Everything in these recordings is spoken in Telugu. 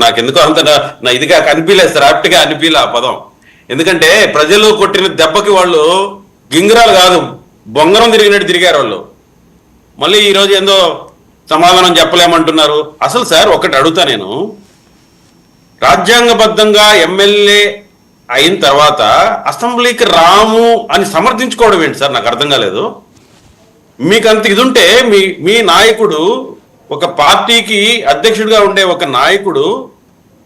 నాకెందుకో అంత నా ఇదిగా అనిపించలేదు సార్, యాప్ట్గా అనిపించలే ఆ పదం. ఎందుకంటే ప్రజలు కొట్టిన దెబ్బకి వాళ్ళు గింగిరాలు కాదు, బొంగరం తిరిగినట్టు తిరిగారు వాళ్ళు. మళ్ళీ ఈరోజు ఏందో సమాధానం చెప్పలేమంటున్నారు. అసలు సార్ ఒకటి అడుగుతా నేను, రాజ్యాంగబద్ధంగా ఎమ్మెల్యే అయిన తర్వాత అసెంబ్లీకి రాము అని సమర్థించుకోవడం ఏంటి సార్? నాకు అర్థం కాలేదు. మీకు అంత ఇది ఉంటే మీ నాయకుడు, ఒక పార్టీకి అధ్యక్షుడిగా ఉండే ఒక నాయకుడు,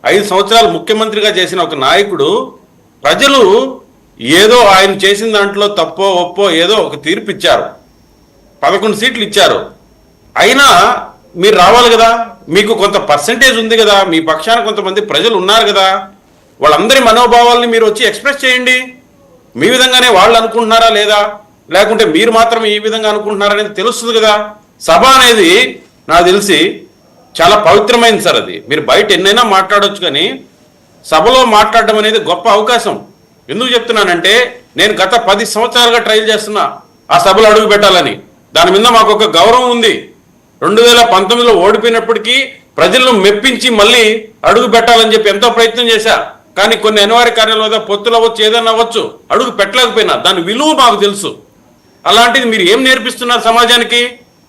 5 సంవత్సరాలు ముఖ్యమంత్రిగా చేసిన ఒక నాయకుడు, ప్రజలు ఏదో ఆయన చేసిన దాంట్లో తప్పో ఒప్పో ఏదో ఒక తీర్పు ఇచ్చారు, 11 సీట్లు ఇచ్చారు. అయినా మీరు రావాలి కదా, మీకు కొంత పర్సంటేజ్ ఉంది కదా, మీ పక్షాన కొంతమంది ప్రజలు ఉన్నారు కదా, వాళ్ళందరి మనోభావాల్ని మీరు వచ్చి ఎక్స్ప్రెస్ చేయండి. మీ విధంగానే వాళ్ళు అనుకుంటున్నారా లేదా, లేకుంటే మీరు మాత్రం ఈ విధంగా అనుకుంటున్నారా అనేది తెలుస్తుంది కదా. సభ అనేది నాకు తెలిసి చాలా పవిత్రమైంది సార్. అది మీరు బయట ఎన్నైనా మాట్లాడవచ్చు, కానీ సభలో మాట్లాడడం అనేది గొప్ప అవకాశం. ఎందుకు చెప్తున్నానంటే, నేను గత 10 సంవత్సరాలుగా ట్రైల్ చేస్తున్నా ఆ సభలో అడుగు పెట్టాలని. దాని మీద మాకు ఒక గౌరవం ఉంది. 2019లో ఓడిపోయినప్పటికీ ప్రజలను మెప్పించి మళ్ళీ అడుగు పెట్టాలని చెప్పి ఎంతో ప్రయత్నం చేశా. కానీ కొన్ని అనివార్య కార్యాల వల్ల, పొత్తులు అవ్వచ్చు, ఏదైనా అవ్వచ్చు, అడుగు పెట్టలేకపోయినా దాని విలువ మాకు తెలుసు. అలాంటిది మీరు ఏం నేర్పిస్తున్నారు సమాజానికి?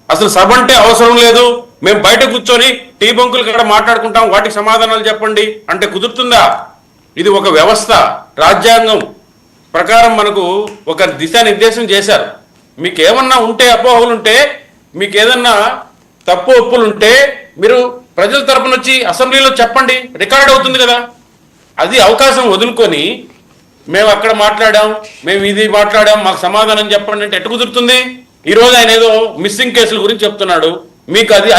అసలు సభ అంటే అవసరం లేదు, మేము బయట కూర్చొని టీ బంకులు ఇక్కడ మాట్లాడుకుంటాం, వాటికి సమాధానాలు చెప్పండి అంటే కుదురుతుందా? ఇది ఒక వ్యవస్థ. రాజ్యాంగం ప్రకారం మనకు ఒక దిశానిర్దేశం చేశారు. మీకు ఏమన్నా ఉంటే, అపోహలుంటే, మీకు ఏదన్నా తప్పు ఒప్పులుంటే మీరు ప్రజల తరపున వచ్చి అసెంబ్లీలో చెప్పండి, రికార్డ్ అవుతుంది కదా. అది అవకాశం వదులుకొని మేము అక్కడ మాట్లాడాం, మేము ఇది మాట్లాడాం, మాకు సమాధానం చెప్పండి అంటే ఎట్టు కుదురుతుంది? ఈరోజు ఆయన ఏదో మిస్సింగ్ కేసుల గురించి చెప్తున్నాడు. మీకు అది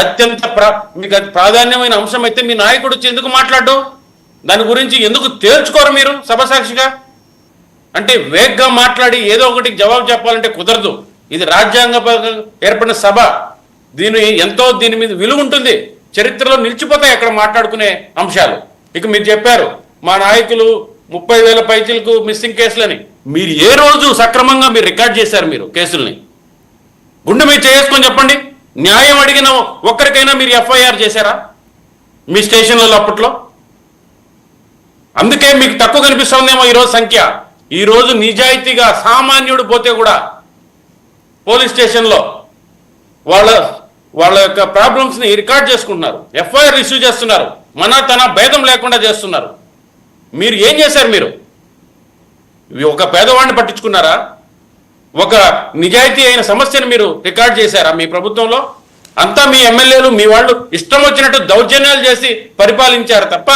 మీకు అది ప్రాధాన్యమైన అంశం అయితే మీ నాయకుడు వచ్చి ఎందుకు మాట్లాడు? దాని గురించి ఎందుకు తేల్చుకోరు మీరు సభ సాక్షిగా? అంటే వేగ్గా మాట్లాడి ఏదో ఒకటి జవాబు చెప్పాలంటే కుదరదు. ఇది రాజ్యాంగ ఏర్పడిన సభ. దీని మీద విలువ ఉంటుంది, చరిత్రలో నిలిచిపోతాయి అక్కడ మాట్లాడుకునే అంశాలు. ఇక మీరు చెప్పారు మా నాయకులు 30,000 పైచీలకు మిస్సింగ్ కేసులని. మీరు ఏ రోజు సక్రమంగా మీరు రికార్డ్ చేశారు? మీరు కేసుల్ని గుండె మీద చేసుకొని చెప్పండి. న్యాయం అడిగిన ఒక్కరికైనా మీరు ఎఫ్ఐఆర్ చేశారా మీ స్టేషన్లలో అప్పట్లో? అందుకే మీకు తక్కువ కనిపిస్తుందేమో ఈరోజు సంఖ్య. ఈరోజు నిజాయితీగా సామాన్యుడు పోతే కూడా పోలీస్ స్టేషన్లో వాళ్ళ యొక్క ప్రాబ్లమ్స్ని రికార్డ్ చేసుకుంటున్నారు, ఎఫ్ఐఆర్ ఇష్యూ చేస్తున్నారు, తన భేదం లేకుండా చేస్తున్నారు. మీరు ఏం చేశారు? మీరు ఒక పేదవాడిని పట్టించుకున్నారా? ఒక నిజాయితీ అయిన సమస్యను మీరు రికార్డ్ చేశారా మీ ప్రభుత్వంలో? అంతా మీ ఎమ్మెల్యేలు, మీ వాళ్ళు ఇష్టం వచ్చినట్టు దౌర్జన్యాలు చేసి పరిపాలించారు తప్ప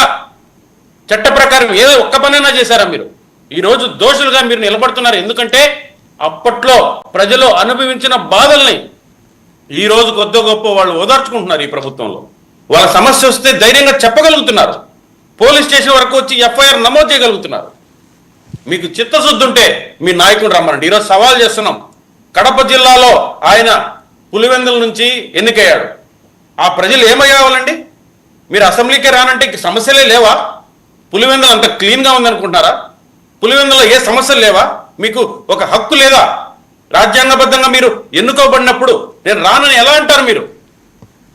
చట్ట ప్రకారం ఏదో ఒక్క పనైనా చేశారా మీరు? ఈరోజు దోషులుగా మీరు నిలబడుతున్నారు. ఎందుకంటే అప్పట్లో ప్రజలు అనుభవించిన బాధల్ని ఈరోజు కొద్ది గొప్ప వాళ్ళు ఓదార్చుకుంటున్నారు. ఈ ప్రభుత్వంలో వాళ్ళ సమస్య వస్తే ధైర్యంగా చెప్పగలుగుతున్నారు, పోలీస్ స్టేషన్ వరకు వచ్చి ఎఫ్ఐఆర్ నమోదు చేయగలుగుతున్నారు. మీకు చిత్తశుద్ధి ఉంటే మీ నాయకుడు రమ్మనండి. ఈరోజు సవాల్ చేస్తున్నాం. కడప జిల్లాలో ఆయన పులివెందుల నుంచి ఎన్నికయ్యాడు. ఆ ప్రజలు ఏమయ్యావాలండి? మీరు అసెంబ్లీకే రానంటే సమస్యలే లేవా? పులివెందులు అంత క్లీన్గా ఉందనుకుంటున్నారా? పులివెందులో ఏ సమస్యలు లేవా? మీకు ఒక హక్కు లేదా? రాజ్యాంగబద్ధంగా మీరు ఎన్నుకోబడినప్పుడు నేను రానని ఎలా అంటారు మీరు?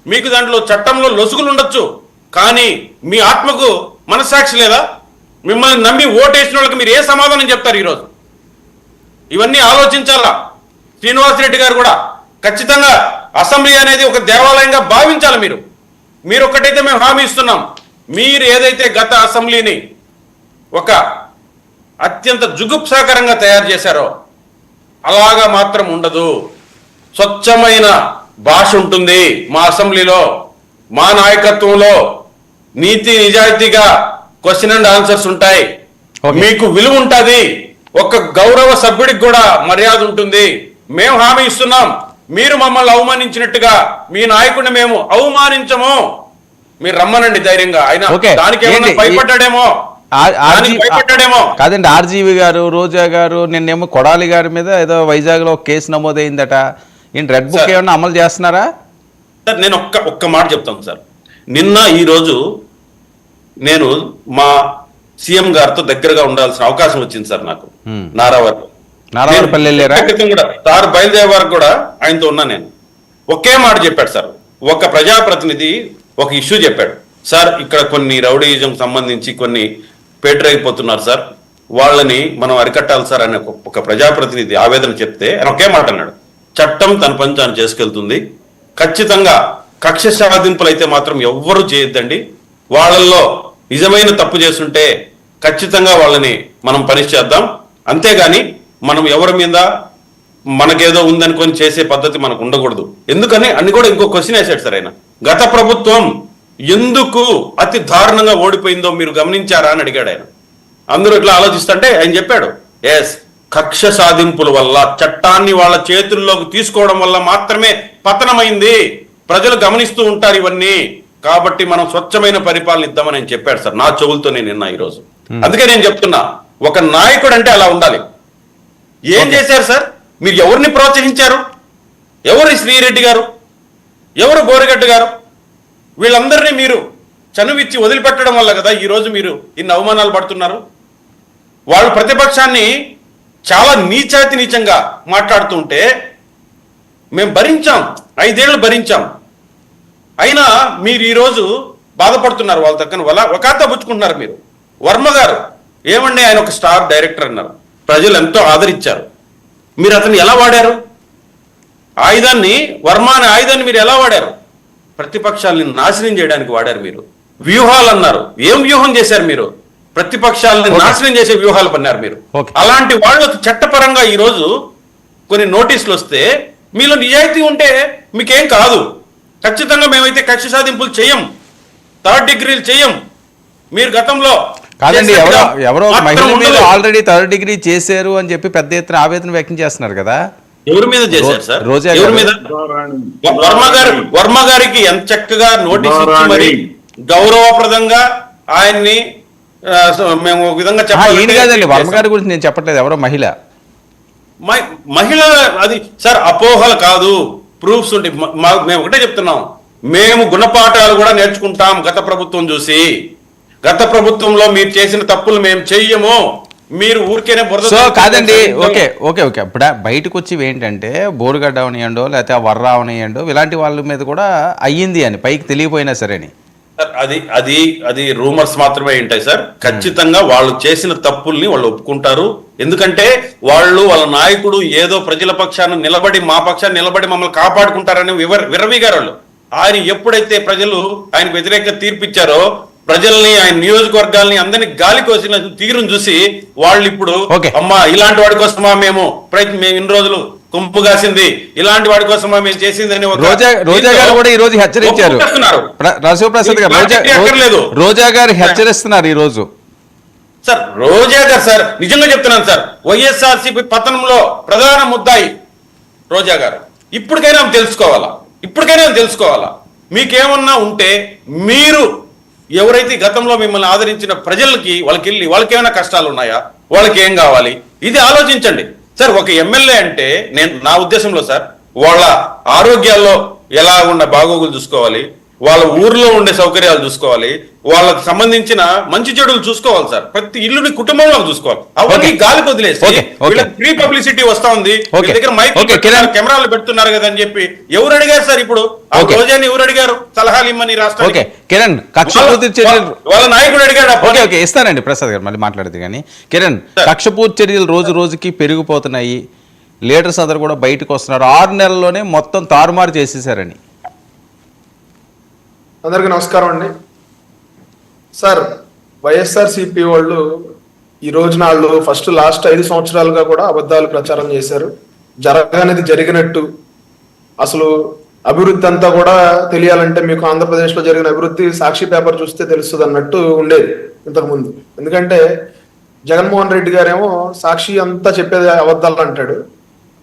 మీకు దాంట్లో చట్టంలో లొసుగులు ఉండొచ్చు, కానీ మీ ఆత్మకు మనస్సాక్షి లేదా? మిమ్మల్ని నమ్మి ఓటేసిన వాళ్ళకి మీరు ఏ సమాధానం చెప్తారు ఈరోజు? ఇవన్నీ ఆలోచించాలా. శ్రీనివాసరెడ్డి గారు కూడా ఖచ్చితంగా అసెంబ్లీ అనేది ఒక దేవాలయంగా భావించాలి. మీరు ఒక్కటైతే మేము హామీ ఇస్తున్నాం, మీరు ఏదైతే గత అసెంబ్లీని ఒక అత్యంత జుగుప్సాకరంగా తయారు చేశారో అలాగా మాత్రం ఉండదు. స్వచ్ఛమైన భాష ఉంటుంది మా అసెంబ్లీలో, మా నాయకత్వంలో. నీతి నిజాయితీగా క్వశ్చన్ అండ్ ఆన్సర్స్ ఉంటాయి. మీకు విలువ ఉంటుంది, ఒక గౌరవ సభ్యుడికి కూడా మర్యాద ఉంటుంది. మేము హామీ ఇస్తున్నాం, మీరు మమ్మల్ని అవమానించినట్టుగా మీ నాయకుడిని మేము అవమానించము. మీరు రమ్మనండి ధైర్యంగా. ఆయన దానికి ఏమన్నా భయపడ్డాడేమో కాదండి. ఆర్జీవి గారు, రోజా గారు, నిన్నేమో కొడాలి గారి మీద ఏదో వైజాగ్ లో కేసు నమోదైందట. రెడ్ బుక్ ఏమన్నా అమలు చేస్తున్నారా? సార్ నేను ఒక్క మాట చెప్తాను సార్. నిన్న ఈరోజు నేను మా సీఎం గారితో దగ్గరగా ఉండాల్సిన అవకాశం వచ్చింది సార్ నాకు. నారావారిపల్లి కూడా సార్ బయలుదేరే వరకు కూడా ఆయనతో ఉన్నా. నేను ఒకే మాట చెప్పాడు సార్. ఒక ప్రజాప్రతినిధి ఒక ఇష్యూ చెప్పాడు, సార్ ఇక్కడ కొన్ని రౌడీయిజం సంబంధించి కొన్ని పేటరైపోతున్నారు సార్, వాళ్ళని మనం అరికట్టాలి సార్ అనే ఒక ప్రజాప్రతినిధి ఆవేదన చెప్తే ఆయన ఒకే మాట అన్నాడు, చట్టం తన పని తాను చేసుకెళ్తుంది, ఖచ్చితంగా కక్ష సాధింపులు అయితే మాత్రం ఎవ్వరూ చేయొద్దండి, వాళ్ళల్లో నిజమైన తప్పు చేస్తుంటే ఖచ్చితంగా వాళ్ళని మనం పనిష్ చేద్దాం, అంతేగాని మనం ఎవరి మీద మనకేదో ఉందనుకొని చేసే పద్ధతి మనకు ఉండకూడదు. ఎందుకని అన్ని కూడా ఇంకో క్వశ్చన్ వేసాడు సార్ ఆయన, గత ప్రభుత్వం ఎందుకు అతి దారుణంగా ఓడిపోయిందో మీరు గమనించారా అని అడిగాడు ఆయన. అందరూ ఇట్లా ఆలోచిస్తుంటే ఆయన చెప్పాడు, ఎస్, కక్ష సాధింపుల వల్ల, చట్టాన్ని వాళ్ళ చేతుల్లోకి తీసుకోవడం వల్ల మాత్రమే పతనమైంది, ప్రజలు గమనిస్తూ ఉంటారు ఇవన్నీ, కాబట్టి మనం స్వచ్ఛమైన పరిపాలన ఇద్దామని ఆయన చెప్పాడు సార్, నా చెవులతో నేను విన్నా ఈరోజు. అందుకే నేను చెప్తున్నా, ఒక నాయకుడు అంటే అలా ఉండాలి. ఏం చేశారు సార్? మీరు ఎవరిని ప్రోత్సహించారు? ఎవరు శ్రీరెడ్డి గారు, ఎవరు బోరిగడ్డ గారు, వీళ్ళందరినీ మీరు చనువిచ్చి వదిలిపెట్టడం వల్ల కదా ఈరోజు మీరు ఇన్ని అవమానాలు పడుతున్నారు. వాళ్ళు ప్రతిపక్షాన్ని చాలా నీచాతి నీచంగా మాట్లాడుతూ ఉంటే మేము భరించాం, 5 ఏళ్ళు భరించాం, అయినా మీరు ఈరోజు బాధపడుతున్నారు, వాళ్ళ తక్కన వల్ల ఒకాత పుచ్చుకుంటున్నారు. మీరు వర్మ గారు ఏమండి, ఆయన ఒక స్టార్ డైరెక్టర్ అన్నారు, ప్రజలు ఎంతో ఆదరించారు, మీరు అతన్ని ఎలా వాడారు? ఆయుధాన్ని, వర్మ అనే ఆయుధాన్ని మీరు ఎలా వాడారు? ప్రతిపక్షాలని నాశనం చేయడానికి వాడారు మీరు. వ్యూహాలు అన్నారు, ఏం వ్యూహం చేశారు మీరు? ప్రతిపక్షాలను నాశనం చేసే వ్యూహాలు పన్నారు మీరు. అలాంటి వాళ్ళకు చట్టపరంగా ఈరోజు కొన్ని నోటీసులు వస్తే మీలో నిజాయితీ ఉంటే మీకేం కాదు. ఖచ్చితంగా మేమైతే కక్ష సాధింపులు చేయం, 3rd డిగ్రీలు చేయం. మీరు గతంలో కాదండి, ఎవరో మహిళ మీద ఆల్రెడీ 3rd డిగ్రీ చేశారు అని చెప్పి పెద్ద ఎత్తున ఆవేదన వ్యక్తం చేస్తున్నారు కదా. ఎవరి మీద చేశారు సార్? రోజా ఎవరి మీద? వర్మ గారికి ఎంత చక్కగా నోటీస్ ఇచ్చి మరి గౌరవప్రదంగా ఆయన్ని మేము ఒక విధంగా చెప్పాలి కాదండి. వర్మ గారి గురించి నేను చెప్పట్లేదు, ఎవరో మహిళ అది సార్, అపోహలు కాదు, ప్రూఫ్స్ ఉంటాయి. మేము ఒకటే చెప్తున్నాం, మేము గుణపాఠాలు కూడా నేర్చుకుంటాం గత ప్రభుత్వం చూసి. గత ప్రభుత్వంలో మీరు చేసిన తప్పులు మేము చెయ్యము, మీరు ఊరికేనే బురద. సో కాదండి, ఓకే ఓకే ఓకే ఇప్పుడు బయటకు వచ్చి ఏంటంటే బోరుగడ్డ అవనియండో లేకపోతే వర్రా అవనియండో ఇలాంటి వాళ్ళ మీద కూడా అయ్యింది అని పైకి తెలియపోయినా సరే అని. అది అది అది రూమర్స్ మాత్రమే ఉంటాయి సార్. ఖచ్చితంగా వాళ్ళు చేసిన తప్పుల్ని వాళ్ళు ఒప్పుకుంటారు. ఎందుకంటే వాళ్ళ నాయకుడు ఏదో ప్రజల పక్షాన నిలబడి, మా పక్షాన్ని నిలబడి మమ్మల్ని కాపాడుకుంటారని విరవీగారు వాళ్ళు. ఆయన ఎప్పుడైతే ప్రజలు ఆయనకు వ్యతిరేకంగా తీర్పిచ్చారో, ప్రజల్ని, ఆయన నియోజకవర్గాల్ని అందరినీ గాలి కోసిన తీరును చూసి వాళ్ళు ఇప్పుడు అమ్మా ఇలాంటి వాడి కోసమా మేము ఇన్ని రోజులు కుంపు కాసింది, ఇలాంటి వాడి కోసమా మేము చేసింది అని రోజా గారు కూడా ఈ రోజు హెచ్చరించారు. రఘుప్రసాద్ గారు, రోజా గారు హెచ్చరిస్తున్నారు ఈ రోజు. సార్ రోజా గారు, సార్ నిజంగా చెప్తున్నాను సార్, వైఎస్ఆర్సీపీ పతనంలో ప్రధాన ముద్దాయి రోజా గారు. ఇప్పటికైనా తెలుసుకోవాలా. మీకేమన్నా ఉంటే మీరు ఎవరైతే గతంలో మిమ్మల్ని ఆదరించిన ప్రజలకి వాళ్ళకి ఏమైనా కష్టాలు ఉన్నాయా, వాళ్ళకి ఏం కావాలి, ఇది ఆలోచించండి సార్. ఒక ఎమ్మెల్యే అంటే నా ఉద్దేశంలో సార్, వాళ్ళ ఆరోగ్యాల్లో ఎలా ఉన్న బాగోగులు చూసుకోవాలి, వాళ్ళ ఊర్లో ఉండే సౌకర్యాలు చూసుకోవాలి, వాళ్ళకి సంబంధించిన మంచి చెడులు చూసుకోవాలి సార్. ప్రతి ఇల్లుని కుటుంబంలో చూసుకోవాలి. అవన్నీ గాలికి వదిలేసి వీళ్ళకి ఫ్రీ పబ్లిసిటీ వస్తా ఉంది, దగ్గర మైక్ కెమెరాలు పెడుతున్నారు కదా అని చెప్పి ఎవరు అడిగారు సార్? ఇప్పుడు ఆ రోజాని ఎవరు అడిగారు సలహాలు ఇమ్మని? రాష్ట్రానికి కిరణ్ వాళ్ళ నాయకుడు అడిగాడు. ఇస్తానండి ప్రసాద్ గారు, మళ్ళీ మాట్లాడదు కానీ. కిరణ్, కక్షపూర్తి చర్యలు రోజు రోజుకి పెరిగిపోతున్నాయి, లీడర్స్ అందరు కూడా బయటకు వస్తున్నారు, 6 నెలల్లోనే మొత్తం తారుమారు చేసేసారని. అందరికీ నమస్కారం అండి. సార్, వైఎస్ఆర్సీపీ వాళ్ళు ఈ రోజున లాస్ట్ 5 సంవత్సరాలుగా కూడా అబద్ధాలు ప్రచారం చేశారు. జరగనిది జరిగినట్టు, అసలు అభివృద్ధి అంతా కూడా తెలియాలంటే మీకు ఆంధ్రప్రదేశ్లో జరిగిన అభివృద్ధి సాక్షి పేపర్ చూస్తే తెలుస్తుంది అన్నట్టు ఉండేది ఇంతకుముందు. ఎందుకంటే జగన్మోహన్ రెడ్డి గారేమో సాక్షి అంతా చెప్పేది అబద్ధాలు అంటాడు,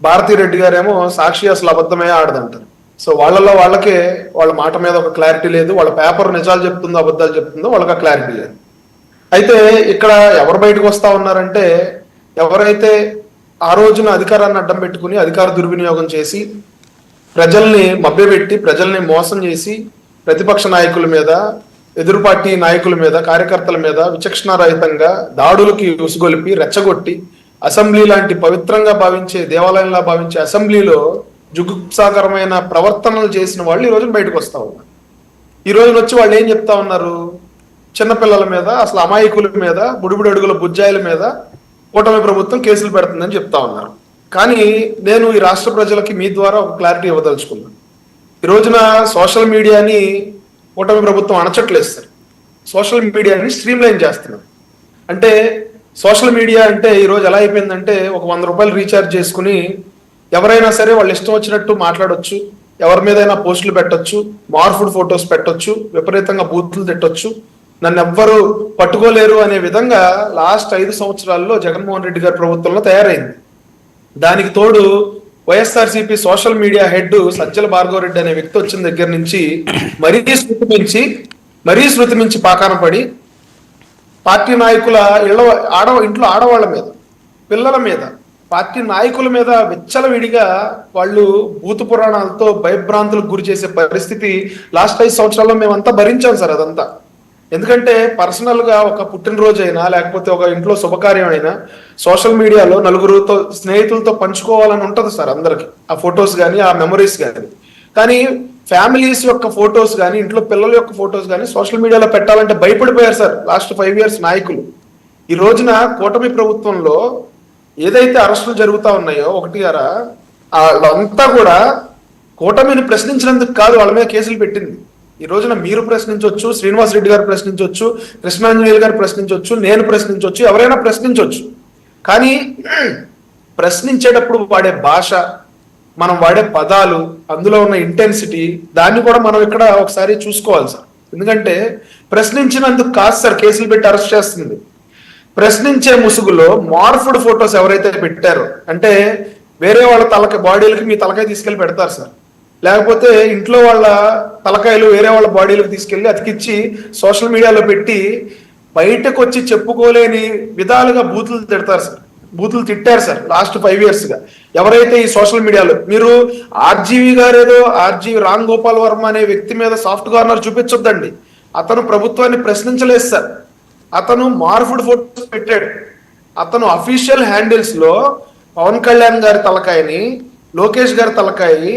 భారతీ రెడ్డి గారేమో సాక్షి అసలు అబద్ధమే ఆడదంటారు. సో వాళ్ళకే వాళ్ళ మాట మీద ఒక క్లారిటీ లేదు, వాళ్ళ పేపర్ నిజాలు చెప్తుందో అబద్ధాలు చెప్తుందో వాళ్ళకి ఆ క్లారిటీ లేదు. అయితే ఇక్కడ ఎవరు బయటకు వస్తా ఉన్నారంటే, ఎవరైతే ఆ రోజున అధికారాన్ని అడ్డం పెట్టుకుని అధికార దుర్వినియోగం చేసి ప్రజల్ని మభ్యపెట్టి ప్రజల్ని మోసం చేసి ప్రతిపక్ష నాయకుల మీద, ఎదురు పార్టీ నాయకుల మీద, కార్యకర్తల మీద విచక్షణారహితంగా దాడులకి ఉసుగొలిపి రెచ్చగొట్టి అసెంబ్లీ లాంటి పవిత్రంగా భావించే, దేవాలయంలా భావించే అసెంబ్లీలో జుగుప్సాకరమైన ప్రవర్తనలు చేసిన వాళ్ళు ఈ రోజు బయటకు వస్తా ఉన్నారు. ఈ రోజున వచ్చి వాళ్ళు ఏం చెప్తా ఉన్నారు? చిన్నపిల్లల మీద, అసలు అమాయకుల మీద, బుడిబుడి అడుగుల బుజ్జాయిల మీద కూటమి ప్రభుత్వం కేసులు పెడుతుందని చెప్తా ఉన్నారు. కానీ నేను ఈ రాష్ట్ర ప్రజలకి మీ ద్వారా ఒక క్లారిటీ ఇవ్వదలుచుకున్నాను. ఈ రోజున సోషల్ మీడియాని కూటమి ప్రభుత్వం అణచట్లేదు సార్. సోషల్ మీడియాని స్ట్రీమ్లైన్ చేస్తున్నారు. అంటే సోషల్ మీడియా అంటే ఈరోజు ఎలా అయిపోయిందంటే, ఒక 100 రూపాయలు రీఛార్జ్ చేసుకుని ఎవరైనా సరే వాళ్ళు ఇష్టం వచ్చినట్టు మాట్లాడొచ్చు, ఎవరి మీదైనా పోస్టులు పెట్టొచ్చు, మార్ఫుడ్ ఫొటోస్ పెట్టొచ్చు, విపరీతంగా బూతులు తిట్టొచ్చు, నన్ను ఎవ్వరు పట్టుకోలేరు అనే విధంగా లాస్ట్ 5 సంవత్సరాల్లో జగన్మోహన్ రెడ్డి గారి ప్రభుత్వంలో తయారైంది. దానికి తోడు YSRCP social media head Sajjala Bhargava Reddy అనే వ్యక్తి వచ్చిన దగ్గర నుంచి మరీ శృతి మించి పాకాన పడి పార్టీ నాయకుల ఇంట్లో ఆడవాళ్ళ మీద, పిల్లల మీద, పార్టీ నాయకుల మీద విచ్చలవిడిగా వాళ్ళు భూత పురాణాలతో భయభ్రాంతులకు గురి చేసే పరిస్థితి లాస్ట్ 5 సంవత్సరాల్లో మేమంతా భరించాం సార్. అదంతా ఎందుకంటే పర్సనల్ గా ఒక పుట్టినరోజు అయినా లేకపోతే ఒక ఇంట్లో శుభకార్యం అయినా సోషల్ మీడియాలో నలుగురుతో స్నేహితులతో పంచుకోవాలని ఉంటుంది సార్ అందరికి, ఆ ఫొటోస్ కానీ ఆ మెమరీస్ కానీ. కానీ ఫ్యామిలీస్ యొక్క ఫొటోస్ కానీ ఇంట్లో పిల్లల యొక్క ఫొటోస్ కానీ సోషల్ మీడియాలో పెట్టాలంటే భయపడిపోయారు సార్ లాస్ట్ 5 years నాయకులు. ఈ రోజున కూటమి ప్రభుత్వంలో ఏదైతే అరెస్టులు జరుగుతా ఉన్నాయో 1 వాళ్ళంతా కూడా కూటమిని ప్రశ్నించినందుకు కాదు వాళ్ళ మీద కేసులు పెట్టింది. ఈ రోజున మీరు ప్రశ్నించవచ్చు, శ్రీనివాస్ రెడ్డి గారు ప్రశ్నించవచ్చు, కృష్ణాంజనేయులు గారు ప్రశ్నించవచ్చు, నేను ప్రశ్నించవచ్చు, ఎవరైనా ప్రశ్నించవచ్చు. కానీ ప్రశ్నించేటప్పుడు వాడే భాష, మనం వాడే పదాలు, అందులో ఉన్న ఇంటెన్సిటీ, దాన్ని కూడా మనం ఇక్కడ ఒకసారి చూసుకోవాలి సార్. ఎందుకంటే ప్రశ్నించినందుకు కాదు సార్ కేసులు పెట్టి అరెస్ట్ చేస్తుంది. ప్రశ్నించే ముసుగులో మార్ఫుడ్ ఫొటోస్ ఎవరైతే పెట్టారో, అంటే వేరే వాళ్ళ బాడీలకి మీ తలకాయ తీసుకెళ్లి పెడతారు సార్, లేకపోతే ఇంట్లో వాళ్ళ తలకాయలు వేరే వాళ్ళ బాడీలకు తీసుకెళ్లి అతికిచ్చి సోషల్ మీడియాలో పెట్టి బయటకు వచ్చి చెప్పుకోలేని విధాలుగా బూతులు తిడతారు సార్. బూతులు తిట్టారు సార్ లాస్ట్ 5 years గా ఎవరైతే ఈ సోషల్ మీడియాలో. మీరు ఆర్జీవి గారేదో రామ్ గోపాల్ వర్మ అనే వ్యక్తి మీద సాఫ్ట్ కార్నర్ చూపించొద్దండి. అతను ప్రభుత్వాన్ని ప్రశ్నించలేదు సార్. అతను మార్ఫుడ్ ఫోటోస్ పెట్టాడు. అతను అఫీషియల్ హ్యాండిల్స్ లో పవన్ కళ్యాణ్ గారి తలకాయని, లోకేష్ గారి తలకాయి,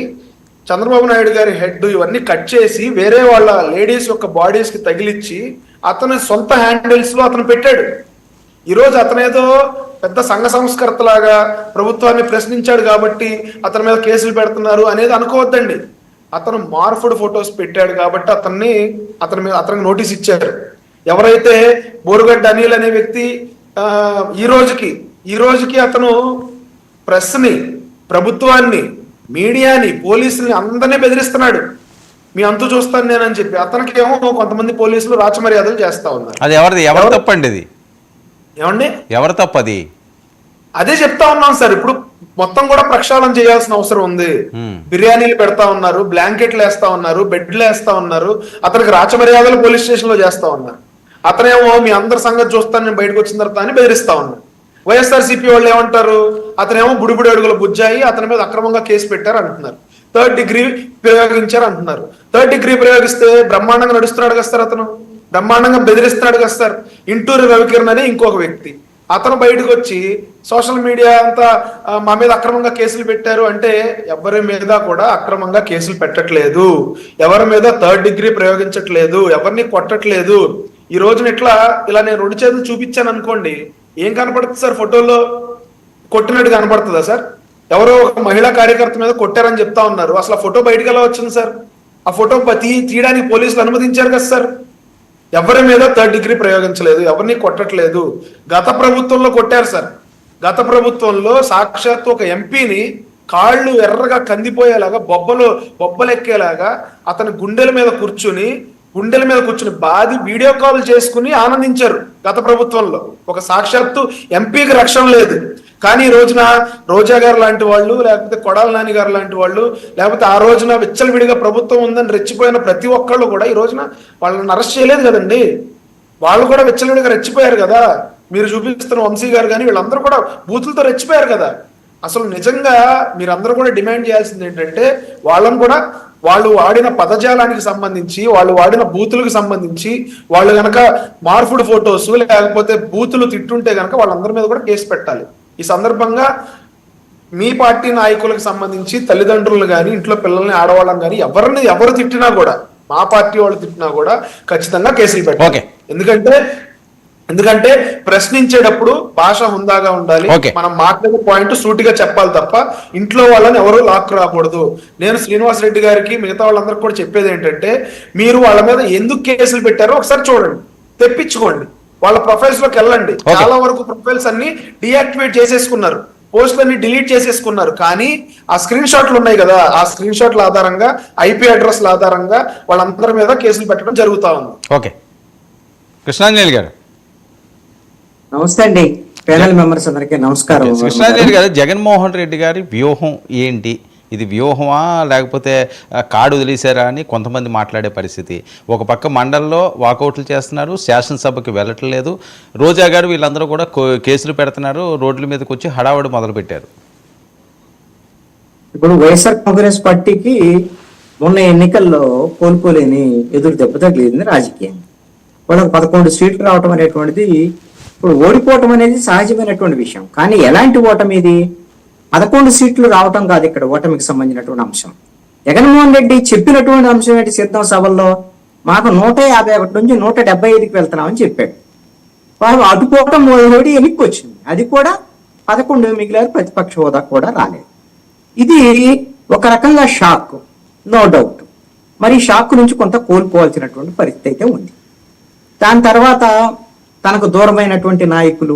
చంద్రబాబు నాయుడు గారి హెడ్ ఇవన్నీ కట్ చేసి వేరే వాళ్ళ లేడీస్ యొక్క బాడీస్ కి తగిలిచ్చి అతని సొంత హ్యాండిల్స్ లో అతను పెట్టాడు. ఈరోజు అతనేదో పెద్ద సంఘ సంస్కర్తలాగా ప్రభుత్వాన్ని ప్రశ్నించాడు కాబట్టి అతని మీద కేసులు పెడుతున్నారు అనేది అనుకోవద్దండి. అతను మార్ఫుడ్ ఫొటోస్ పెట్టాడు కాబట్టి అతనికి నోటీస్ ఇచ్చారు. ఎవరైతే బోరుగడ్డ అనిల్ అనే వ్యక్తి ఈ రోజుకి అతను ప్రెస్ని, ప్రభుత్వాన్ని, మీడియాని, పోలీసుల్ని అందరినీ బెదిరిస్తున్నాడు. మీ అంతు చూస్తాను నేనని చెప్పి అతనికి ఏమో కొంతమంది పోలీసులు రాచమర్యాదలు చేస్తా ఉన్నారు. అది ఎవరు తప్పండి? అది ఏమండి ఎవరు తప్పది? అదే చెప్తా ఉన్నాం సార్. ఇప్పుడు మొత్తం కూడా ప్రక్షాళన చేయాల్సిన అవసరం ఉంది. బిర్యానీలు పెడతా ఉన్నారు, బ్లాంకెట్లు వేస్తా ఉన్నారు, బెడ్లు వేస్తా ఉన్నారు, అతనికి రాచమర్యాదలు పోలీస్ స్టేషన్ లో చేస్తా ఉన్నారు. అతనేమో మీ అందరి సంగతి చూస్తాను నేను బయటకు వచ్చిన తర్వాత అని బెదిరిస్తా ఉన్నారు. వైఎస్ఆర్సీపీ వాళ్ళు ఏమంటారు? అతనేమో బుడిబుడి అడుగుల బుజ్జాయి, అతని మీద అక్రమంగా కేసు పెట్టారు అంటున్నారు. 3rd degree ప్రయోగించారు అంటున్నారు. 3rd degree ప్రయోగిస్తే బ్రహ్మాండంగా నడుస్తున్నాడు కదా సార్, అతను బ్రహ్మాండంగా బెదిరిస్తున్నాడు కదా సార్. ఇంటూరి రవికిరణ్ అని ఇంకొక వ్యక్తి, అతను బయటకు వచ్చి సోషల్ మీడియా అంతా మా మీద అక్రమంగా కేసులు పెట్టారు అంటే ఎవరి మీద కూడా అక్రమంగా కేసులు పెట్టట్లేదు, ఎవరి మీద 3rd degree ప్రయోగించట్లేదు, ఎవరిని కొట్టట్లేదు. ఈ రోజున ఇలా నేను 2 చేతులు చూపించాను అనుకోండి, ఏం కనపడుతుంది సార్? ఫోటోలో కొట్టినట్టు కనపడుతుందా సార్? ఎవరో ఒక మహిళా కార్యకర్త మీద కొట్టారని చెప్తా ఉన్నారు. అసలు ఆ ఫోటో బయటకు ఎలా వచ్చింది సార్? ఆ ఫోటో తీయడానికి పోలీసులు అనుమతించారు కదా సార్. ఎవరి మీద 3rd degree ప్రయోగించలేదు, ఎవరిని కొట్టట్లేదు. గత ప్రభుత్వంలో కొట్టారు సార్. గత ప్రభుత్వంలో సాక్షాత్తు ఒక ఎంపీని కాళ్ళు ఎర్రగా కందిపోయేలాగా బొబ్బలెక్కేలాగా అతని గుండెల మీద కూర్చుని బాది వీడియో కాల్ చేసుకుని ఆనందించారు గత ప్రభుత్వంలో. ఒక సాక్షాత్తు ఎంపీకి రక్షణ లేదు. కానీ ఈ రోజున రోజా గారు లాంటి వాళ్ళు, లేకపోతే కొడాల నాని గారు లాంటి వాళ్ళు, లేకపోతే ఆ రోజున విచ్చలవిడిగా ప్రభుత్వం ఉందని రెచ్చిపోయిన ప్రతి ఒక్కళ్ళు కూడా ఈ రోజున వాళ్ళని అరెస్ట్ చేయలేదు కదండి. వాళ్ళు కూడా విచ్చలవిడిగా రెచ్చిపోయారు కదా. మీరు చూపిస్తున్న వంశీ గారు కానీ వీళ్ళందరూ కూడా బూతులతో రెచ్చిపోయారు కదా. అసలు నిజంగా మీరందరూ కూడా డిమాండ్ చేయాల్సింది ఏంటంటే, వాళ్ళని కూడా వాళ్ళు వాడిన పదజాలానికి సంబంధించి, వాళ్ళు వాడిన బూతులకు సంబంధించి, వాళ్ళు గనక మార్ఫుడ్ ఫొటోస్ లేకపోతే బూతులు తిట్టుంటే గనక వాళ్ళందరి మీద కూడా కేసు పెట్టాలి. ఈ సందర్భంగా మీ పార్టీ నాయకులకు సంబంధించి తల్లిదండ్రులు కానీ, ఇంట్లో పిల్లల్ని, ఆడవాళ్ళని కానీ ఎవరు తిట్టినా కూడా మా పార్టీ వాళ్ళు తిట్టినా కూడా ఖచ్చితంగా కేసులు పెట్టాలి. ఓకే. ఎందుకంటే ప్రశ్నించేటప్పుడు భాష హుందాగా ఉండాలి. ఓకే. మనం మాట్లాడే పాయింట్ సూటిగా చెప్పాలి తప్ప ఇంట్లో వాళ్ళని ఎవరు లాక్ రాకూడదు. నేను శ్రీనివాస్ రెడ్డి గారికి మిగతా వాళ్ళందరికీ కూడా చెప్పేది ఏంటంటే, మీరు వాళ్ళ మీద ఎందుకు కేసులు పెట్టారో ఒకసారి చూడండి, తెప్పించుకోండి, వాళ్ళ ప్రొఫైల్స్ లోకి వెళ్ళండి. చాలా వరకు ప్రొఫైల్స్ అన్ని డియాక్టివేట్ చేసేసుకున్నారు, పోస్టులన్నీ డిలీట్ చేసేసుకున్నారు. కానీ ఆ స్క్రీన్ షాట్లు ఉన్నాయి కదా, ఆ స్క్రీన్ షాట్ల ఆధారంగా, ఐపీ అడ్రస్ల ఆధారంగా వాళ్ళందరి మీద కేసులు పెట్టడం జరుగుతా ఉంది. ఓకే, కృష్ణాంజలి గారు. నమస్తే అండి, ప్యానల్ మెంబర్స్ అందరికీ నమస్కారం. కృష్ణాంజలి గారు, జగన్మోహన్ రెడ్డి గారి వ్యూహం ఏంటి? ఇది వ్యూహమా లేకపోతే కాడు వదిలేశారా అని కొంతమంది మాట్లాడే పరిస్థితి. ఒక పక్క మండల్లో వాకౌట్లు చేస్తున్నారు, శాసనసభకి వెళ్ళట్లేదు, రోజా గారు వీళ్ళందరూ కూడా కేసులు పెడుతున్నారు, రోడ్ల మీదకి వచ్చి హడావుడి మొదలుపెట్టారు. ఇప్పుడు వైఎస్ఆర్ కాంగ్రెస్ పార్టీకి మొన్న ఎన్నికల్లో కోలుకోలేని ఎదురు దెబ్బ తగిలింది రాజకీయం. వాళ్ళకి 11 సీట్లు రావటం అనేటువంటిది, ఇప్పుడు ఓడిపోవటం అనేది సహజమైనటువంటి విషయం. కానీ ఎలాంటి ఓటమి ఇది? 11 సీట్లు రావటం కాదు ఇక్కడ ఓటమికి సంబంధించినటువంటి అంశం. జగన్మోహన్ రెడ్డి చెప్పినటువంటి అంశం ఏంటి? సిద్ధం సభల్లో మాకు 151 నుంచి 175కి వెళ్తున్నామని చెప్పాడు. వారు అటుపోవటం ఓడి ఎన్నిక వచ్చింది, అది కూడా 11 మిగిలారు, ప్రతిపక్ష హోదా కూడా రాలేదు. ఇది ఒక రకంగా షాక్, నో డౌట్. మరి షాక్ నుంచి కొంత కోల్పోవాల్సినటువంటి పరిస్థితి అయితే ఉంది. దాని తర్వాత తనకు దూరమైనటువంటి నాయకులు,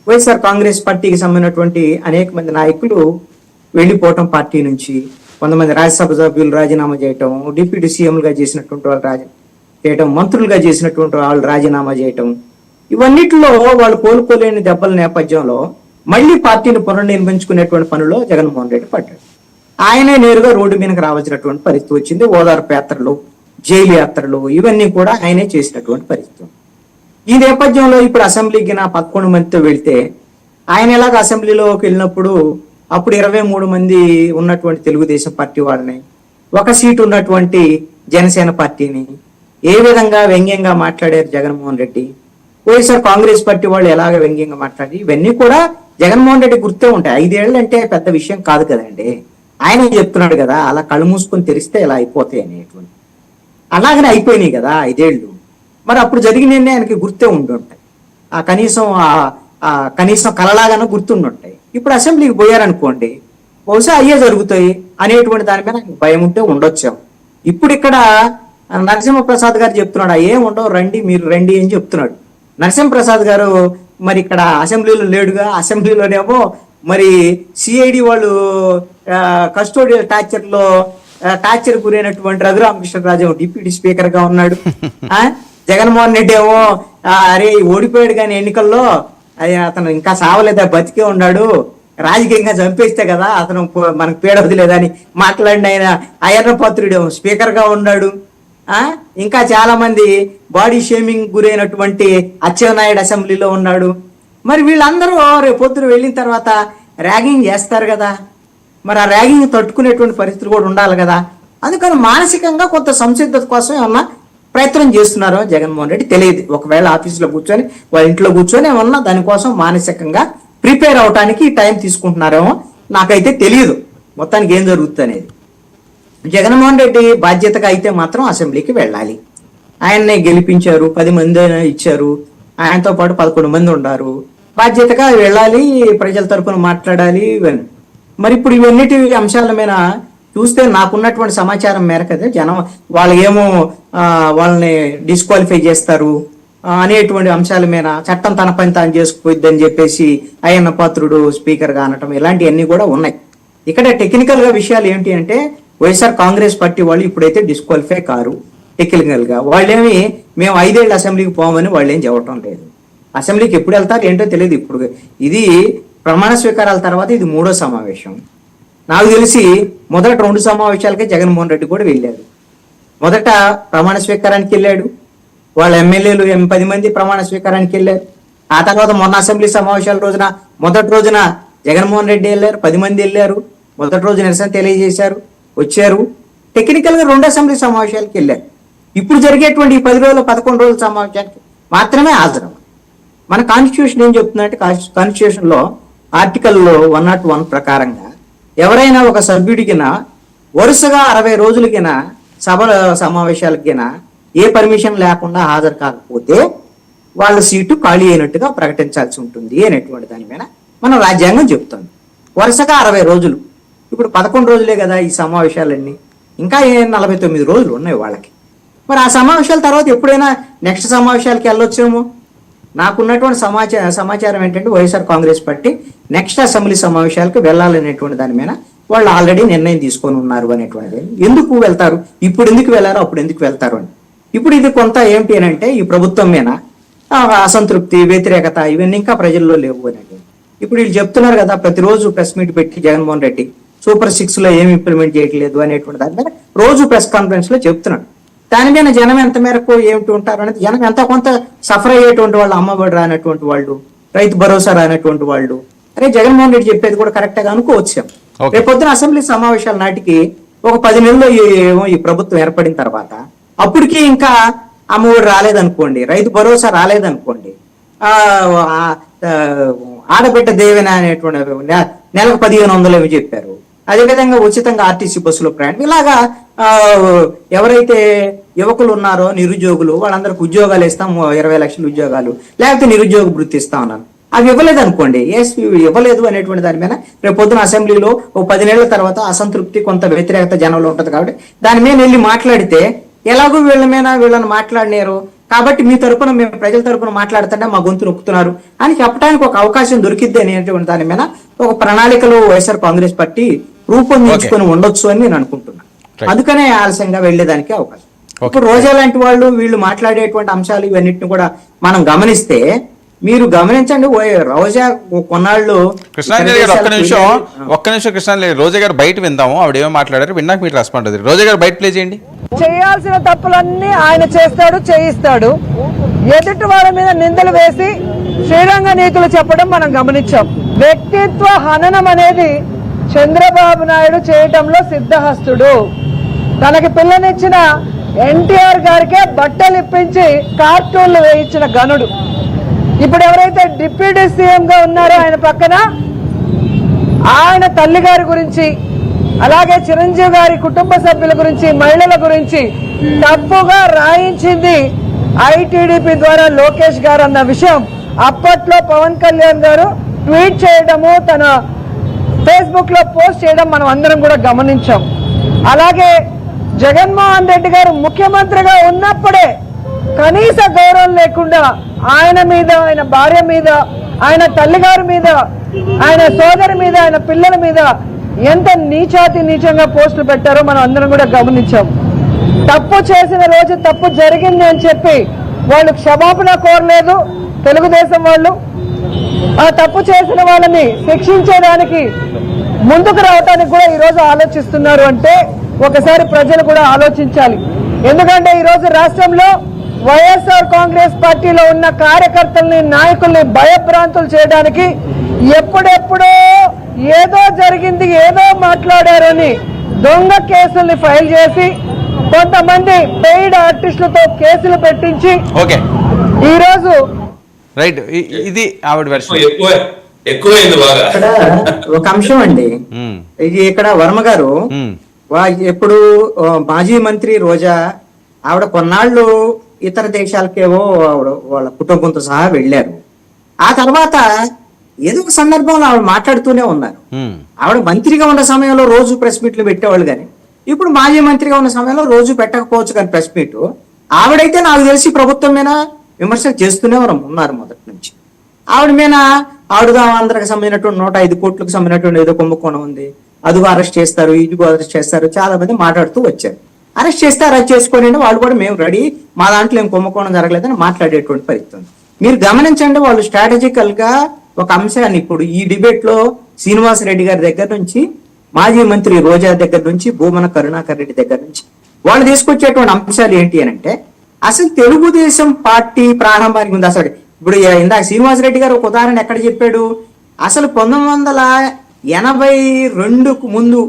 వైఎస్ఆర్ కాంగ్రెస్ పార్టీకి సంబంధించినటువంటి అనేక మంది నాయకులు వెళ్ళిపోవటం, పార్టీ నుంచి కొంతమంది రాజ్యసభ సభ్యులు రాజీనామా చేయటం, డిప్యూటీ సీఎంలుగా చేసినటువంటి వాళ్ళు చేయటం, మంత్రులుగా చేసినటువంటి వాళ్ళు రాజీనామా చేయటం, ఇవన్నిటిలో వాళ్ళు కోలుకోలేని దెబ్బల నేపథ్యంలో మళ్ళీ పార్టీని పునర్నిర్మించుకునేటువంటి పనిలో జగన్మోహన్ రెడ్డి పడ్డాడు. ఆయనే నేరుగా రోడ్డు మీదకి రావాల్సినటువంటి పరిస్థితి వచ్చింది. ఓదార్పు యాత్రలు, జైలు యాత్రలు, ఇవన్నీ కూడా ఆయనే చేసినటువంటి పరిస్థితి. ఈ నేపథ్యంలో ఇప్పుడు అసెంబ్లీకి నా 11 మందితో వెళ్తే, ఆయన ఎలాగ అసెంబ్లీలోకి వెళ్ళినప్పుడు అప్పుడు 23 మంది ఉన్నటువంటి తెలుగుదేశం పార్టీ వాళ్ళని, 1 సీటు ఉన్నటువంటి జనసేన పార్టీని ఏ విధంగా వ్యంగ్యంగా మాట్లాడారు జగన్మోహన్ రెడ్డి, వైఎస్ఆర్ కాంగ్రెస్ పార్టీ వాళ్ళు ఎలాగ వ్యంగ్యంగా మాట్లాడి, ఇవన్నీ కూడా జగన్మోహన్ రెడ్డి గుర్తే ఉంటాయి. 5 ఏళ్ళు అంటే పెద్ద విషయం కాదు కదండి. ఆయన చెప్తున్నాడు కదా, అలా కళ్ళు మూసుకొని తెరిస్తే ఇలా అయిపోతాయి అనేటువంటి. అలాగనే అయిపోయినాయి కదా 5 ఏళ్ళు. మరి అప్పుడు జరిగినవన్నీ ఆయనకి గుర్తే ఉండుంటాయి, కనీసం కలలాగానే గుర్తుండుంటాయి. ఇప్పుడు అసెంబ్లీకి పోయారనుకోండి, బహుశా అయ్యే జరుగుతాయి అనేటువంటి దాని మీద భయం ఉంటే ఉండొచ్చాం. ఇప్పుడు ఇక్కడ నరసింహప్రసాద్ గారు చెప్తున్నాడు, ఏం ఉండవు, రండి మీరు రండి అని చెప్తున్నాడు. నరసింహప్రసాద్ గారు మరి ఇక్కడ అసెంబ్లీలో లేడుగా. అసెంబ్లీలోనేమో మరి సిఐడి వాళ్ళు కస్టోడియల్ టార్చర్ గురైనటువంటి రఘురామకృష్ణరాజు డిప్యూటీ స్పీకర్ గా ఉన్నాడు. జగన్మోహన్ రెడ్డి ఏమో అరే ఓడిపోయాడు కానీ ఎన్నికల్లో, అతను ఇంకా సావలేదా, బతికే ఉన్నాడు, రాజకీయంగా చంపేస్తే కదా అతను మనకు పీడ వదిలేదని మాట్లాడిన ఆయన అయ్యన్నపాత్రుడు స్పీకర్ గా ఉన్నాడు. ఇంకా చాలా మంది బాడీ షేమింగ్ గురైనటువంటి అచ్చెన్నాయుడు అసెంబ్లీలో ఉన్నాడు. మరి వీళ్ళందరూ రేపు పొద్దున వెళ్ళిన తర్వాత ర్యాగింగ్ చేస్తారు కదా, మరి ఆ ర్యాగింగ్ తట్టుకునేటువంటి పరిస్థితులు కూడా ఉండాలి కదా. అందుకని మానసికంగా కొంత సంసిద్ధత కోసం ఏమన్నా ప్రయత్నం చేస్తున్నారో జగన్మోహన్ రెడ్డి తెలియదు. ఒకవేళ ఆఫీసులో కూర్చొని వాళ్ళ ఇంట్లో కూర్చొని ఏమన్నా దానికోసం మానసికంగా ప్రిపేర్ అవటానికి టైం తీసుకుంటున్నారేమో, నాకైతే తెలియదు మొత్తానికి ఏం జరుగుతుంది అనేది. జగన్మోహన్ రెడ్డి బాధ్యతగా అయితే మాత్రం అసెంబ్లీకి వెళ్ళాలి. ఆయన్నే గెలిపించారు, 10 మంది ఇచ్చారు, ఆయనతో పాటు 11 మంది ఉన్నారు. బాధ్యతగా వెళ్ళాలి, ప్రజల తరపున మాట్లాడాలి. మరి ఇప్పుడు ఇవన్నిటి అంశాల మీద చూస్తే నాకున్నటువంటి సమాచారం మేరకు అదే జనం వాళ్ళు ఏమో వాళ్ళని డిస్క్వాలిఫై చేస్తారు అనేటువంటి అంశాల మీద, చట్టం తన పని తాను చేసుకుపోయిద్దని చెప్పేసి అయ్యన్న పాత్రుడు స్పీకర్ గా అనటం, ఇలాంటివన్నీ కూడా ఉన్నాయి. ఇక్కడ టెక్నికల్ గా విషయాలు ఏంటి అంటే, వైఎస్ఆర్ కాంగ్రెస్ పార్టీ వాళ్ళు ఇప్పుడైతే డిస్క్వాలిఫై కారు. టెక్నికల్ గా వాళ్ళేమి మేము 5 ఏళ్ళు అసెంబ్లీకి పోమని వాళ్ళు ఏం చెప్పడం లేదు. అసెంబ్లీకి ఎప్పుడు వెళ్తారు ఏంటో తెలియదు. ఇప్పుడు ఇది ప్రమాణ స్వీకారాల తర్వాత ఇది 3వ సమావేశం. నాకు తెలిసి మొదట 2 సమావేశాలకే జగన్మోహన్ రెడ్డి కూడా వెళ్ళాడు. మొదట ప్రమాణ స్వీకారానికి వెళ్ళాడు, వాళ్ళ ఎమ్మెల్యేలు 10 మంది ప్రమాణ స్వీకారానికి వెళ్ళారు. ఆ తర్వాత మొన్న అసెంబ్లీ సమావేశాల రోజున మొదటి రోజున జగన్మోహన్ రెడ్డి వెళ్ళారు, 10 మంది వెళ్ళారు. మొదటి రోజు నిరసన తెలియజేశారు, వచ్చారు. టెక్నికల్ గా 2 అసెంబ్లీ సమావేశాలకు వెళ్ళారు. ఇప్పుడు జరిగేటువంటి 10 రోజుల 11 రోజుల సమావేశానికి మాత్రమే హాజరు. మన కాన్స్టిట్యూషన్ ఏం చెప్తుందంటే, కాన్స్టిట్యూషన్ లో ఆర్టికల్ 101 ప్రకారంగా ఎవరైనా ఒక సభ్యుడికిన వరుసగా 60 రోజులకిన సభల సమావేశాలకైనా ఏ పర్మిషన్ లేకుండా హాజరు కాకపోతే వాళ్ళ సీటు ఖాళీ అయినట్టుగా ప్రకటించాల్సి ఉంటుంది అనేటువంటి దాని మీద మన రాజ్యాంగం చెప్తుంది. వరుసగా 60 రోజులు, ఇప్పుడు 11 రోజులే కదా ఈ సమావేశాలన్నీ, ఇంకా 49 రోజులు ఉన్నాయి వాళ్ళకి. మరి ఆ సమావేశాల తర్వాత ఎప్పుడైనా నెక్స్ట్ సమావేశాలకి వెళ్ళొచ్చేమో. నాకున్నటువంటి సమాచారం ఏంటంటే YSR Congress party next assembly సమావేశాలకు వెళ్ళాలనేటువంటి దాని మీద వాళ్ళు ఆల్రెడీ నిర్ణయం తీసుకొని ఉన్నారు అనేటువంటిది. ఎందుకు వెళ్తారు, ఇప్పుడు ఎందుకు వెళ్ళారు, అప్పుడు ఎందుకు వెళ్తారు అని. ఇప్పుడు ఇది కొంత ఏంటి అని అంటే ఈ ప్రభుత్వం మీద అసంతృప్తి, వ్యతిరేకత ఇవన్నీ ఇంకా ప్రజల్లో లేవు అనేది. ఇప్పుడు వీళ్ళు చెప్తున్నారు కదా, ప్రతిరోజు ప్రెస్ మీట్ పెట్టి జగన్మోహన్ రెడ్డి సూపర్ 6 లో ఏమి ఇంప్లిమెంట్ చేయట్లేదు అనేటువంటి దాని మీద రోజు ప్రెస్ కాన్ఫరెన్స్ లో చెప్తున్నాడు. దాని మీద జనం ఎంత మేరకు ఏమిటి ఉంటారు అనేది, జనం ఎంత కొంత సఫర్ అయ్యేటువంటి వాళ్ళు, అమ్మఒడి రానటువంటి వాళ్ళు, రైతు భరోసా రానటువంటి వాళ్ళు, అరే జగన్మోహన్ రెడ్డి చెప్పేది కూడా కరెక్ట్ గా అనుకోవచ్చు. రేపొద్దున అసెంబ్లీ సమావేశాల నాటికి ఒక 10 నెలల్లో ఈ ప్రభుత్వం ఏర్పడిన తర్వాత అప్పటికి ఇంకా అమ్మఒడి రాలేదనుకోండి, రైతు భరోసా రాలేదనుకోండి, ఆడబిడ్డ దేవేన అనేటువంటి నెలకు 1500 ఏమి చెప్పారు. అదేవిధంగా ఉచితంగా ఆర్టీసీ బస్సులో ప్రయాణం, ఇలాగా ఎవరైతే యువకులు ఉన్నారో నిరుద్యోగులు వాళ్ళందరికి ఉద్యోగాలు ఇస్తాం, 20 లక్షల ఉద్యోగాలు, లేకపోతే నిరుద్యోగ వృత్తి ఇస్తా ఉన్నారు. అవి ఇవ్వలేదు అనుకోండి, ఇవ్వలేదు అనేటువంటి దాని మీద రేపు పొద్దున అసెంబ్లీలో ఓ 10 నెలల తర్వాత అసంతృప్తి, కొంత వ్యతిరేకత జనంలో ఉంటుంది. కాబట్టి దాని మీద వెళ్ళి మాట్లాడితే ఎలాగో వీళ్ళని మాట్లాడినారు కాబట్టి మీ తరపున, మేము ప్రజల తరపున మాట్లాడుతుంటే మా గొంతు నొక్కుతున్నారు అని చెప్పడానికి ఒక అవకాశం దొరికిద్ది అనేటువంటి దాని మీద ఒక ప్రణాళికలో వైఎస్ఆర్ కాంగ్రెస్ పార్టీ రూపొందించుకొని ఉండొచ్చు అని నేను అనుకుంటున్నాను. అందుకనే ఆలస్యంగా వెళ్లేదానికి అవకాశం. ఇప్పుడు రోజా లాంటి వాళ్ళు వీళ్ళు మాట్లాడేటువంటి అంశాలు ఇవన్నిటిని కూడా మనం గమనిస్తే, మీరు గమనించండి, రోజా కొన్నాళ్ళు కృష్ణాంజలి గారు ఒక్క నిమిషం కృష్ణాంజలి రోజా గారు బయట విందాము, ఆవిడ ఏమో మాట్లాడారు, విన్నాక మీరు రెస్పాండ్ అవుతుంది. రోజా గారు బయట ప్లే చేయండి. చేయాల్సిన తప్పులన్నీ ఆయన చేస్తాడు, చేయిస్తాడు. ఎదుటి వాళ్ళ మీద నిందలు వేసి శ్రీరంగ నీతులు చెప్పడం మనం గమనించాం. వ్యక్తిత్వ హననం అనేది చంద్రబాబు నాయుడు చేయటంలో సిద్ధహస్తుడు. తనకి పిల్లనిచ్చిన ఎన్టీఆర్ గారికే బట్టలు ఇప్పించి కార్టూన్లు వేయించిన గనుడు. ఇప్పుడు ఎవరైతే డిప్యూటీ సీఎం గా ఉన్నారో ఆయన పక్కన ఆయన తల్లి గారి గురించి, అలాగే చిరంజీవి గారి కుటుంబ సభ్యుల గురించి, మహిళల గురించి తప్పుగా రాయించింది ఐటీడీపీ ద్వారా లోకేష్ గారు అన్న విషయం అప్పట్లో పవన్ కళ్యాణ్ గారు ట్వీట్ చేయడము, తన ఫేస్బుక్ లో పోస్ట్ చేయడం మనం అందరం కూడా గమనించాం. అలాగే జగన్మోహన్ రెడ్డి గారు ముఖ్యమంత్రిగా ఉన్నప్పుడే కనీస గౌరవం లేకుండా ఆయన మీద, ఆయన భార్య మీద, ఆయన తల్లిగారి మీద, ఆయన సోదరి మీద, ఆయన పిల్లల మీద ఎంత నీచంగా పోస్టులు పెట్టారో మనం అందరం కూడా గమనించాం. తప్పు చేసిన రోజు తప్పు జరిగింది అని చెప్పి వాళ్ళు క్షమాపణ కోరలేదు తెలుగుదేశం వాళ్ళు. ఆ తప్పు చేసిన వాళ్ళని శిక్షించేదానికి ముందుకు రావడానికి కూడా ఈరోజు ఆలోచిస్తున్నారు అంటే ఒకసారి ప్రజలు కూడా ఆలోచించాలి. ఎందుకంటే ఈరోజు రాష్ట్రంలో వైఎస్ఆర్ కాంగ్రెస్ పార్టీలో ఉన్న కార్యకర్తల్ని, నాయకుల్ని భయభ్రాంతులు చేయడానికి ఎప్పుడెప్పుడో ఏదో జరిగింది, ఏదో మాట్లాడారని దొంగ కేసుల్ని ఫైల్ చేసి కొంతమంది పెయిడ్ ఆర్టిస్టులతో కేసులు పెట్టించి ఈరోజు రైట్, ఇది ఆవిడ వెర్షన్. ఇక్కడ ఒక అంశం అండి, ఇది ఇక్కడ వర్మ గారు ఎప్పుడు మాజీ మంత్రి రోజా ఆవిడ కొన్నాళ్ళు ఇతర దేశాలకేవో వాళ్ళ కుటుంబంతో సహా వెళ్ళారు. ఆ తర్వాత ఏదో ఒక సందర్భంలో ఆవిడ మాట్లాడుతూనే ఉన్నారు. ఆవిడ మంత్రిగా ఉన్న సమయంలో రోజు ప్రెస్ మీట్లు పెట్టేవాళ్ళు, కానీ ఇప్పుడు మాజీ మంత్రిగా ఉన్న సమయంలో రోజు పెట్టకపోవచ్చు. కానీ ప్రెస్ మీట్ ఆవిడైతే నాకు తెలిసి ప్రభుత్వం మీద విమర్శలు చేస్తూనే ఉన్నారు మొదటి నుంచి. ఆవిడ మీద ఆడుగా ఆంధ్రాకి సంబంధించినటువంటి 105 కోట్లకు సంబంధించినటువంటి ఏదో కుంభకోణం ఉంది, అదిగో అరెస్ట్ చేస్తారు, ఇదిగో అరెస్ట్ చేస్తారు, చాలా మంది మాట్లాడుతూ వచ్చారు. అరెస్ట్ చేస్తే అరెస్ట్ చేసుకోండి, వాళ్ళు కూడా మేము రెడీ, మా దాంట్లో ఏం కుంభకోణం జరగలేదని మాట్లాడేటువంటి పరిస్థితి. మీరు గమనించండి, వాళ్ళు స్ట్రాటజికల్ గా ఒక అంశాన్ని ఇప్పుడు ఈ డిబేట్ లో శ్రీనివాసరెడ్డి గారి దగ్గర నుంచి, మాజీ మంత్రి రోజా దగ్గర నుంచి, భూమన కరుణాకర్ రెడ్డి దగ్గర నుంచి వాళ్ళు తీసుకొచ్చేటువంటి అంశాలు ఏంటి అని అంటే, అసలు తెలుగుదేశం పార్టీ ప్రారంభానికి ఉంది. అసలు ఇప్పుడు ఇందాక శ్రీనివాసరెడ్డి గారు ఒక ఉదాహరణ ఎక్కడ చెప్పాడు, అసలు 1982కు ముందు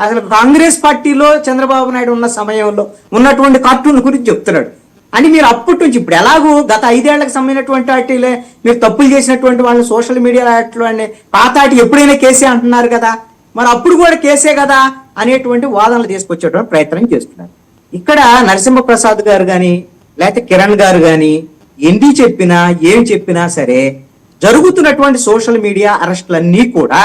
అసలు కాంగ్రెస్ పార్టీలో చంద్రబాబు నాయుడు ఉన్న సమయంలో ఉన్నటువంటి కార్టూన్ గురించి చెప్తున్నాడు. అని మీరు అప్పటి నుంచి ఇప్పుడు ఎలాగూ గత 5 ఏళ్లకు సంబంధించినటువంటి వాటిలే మీరు తప్పులు చేసినటువంటి వాళ్ళు సోషల్ మీడియాలో అటువంటి పాతాటి ఎప్పుడైనా కేసే అంటున్నారు కదా, మరి అప్పుడు కూడా కేసే కదా అనేటువంటి వాదనలు తీసుకొచ్చేటువంటి ప్రయత్నం చేస్తున్నారు. ఇక్కడ నరసింహప్రసాద్ గారు కానీ లేకపోతే కిరణ్ గారు కానీ ఎన్ని చెప్పినా ఏం చెప్పినా సరే జరుగుతున్నటువంటి సోషల్ మీడియా అరెస్టులన్నీ కూడా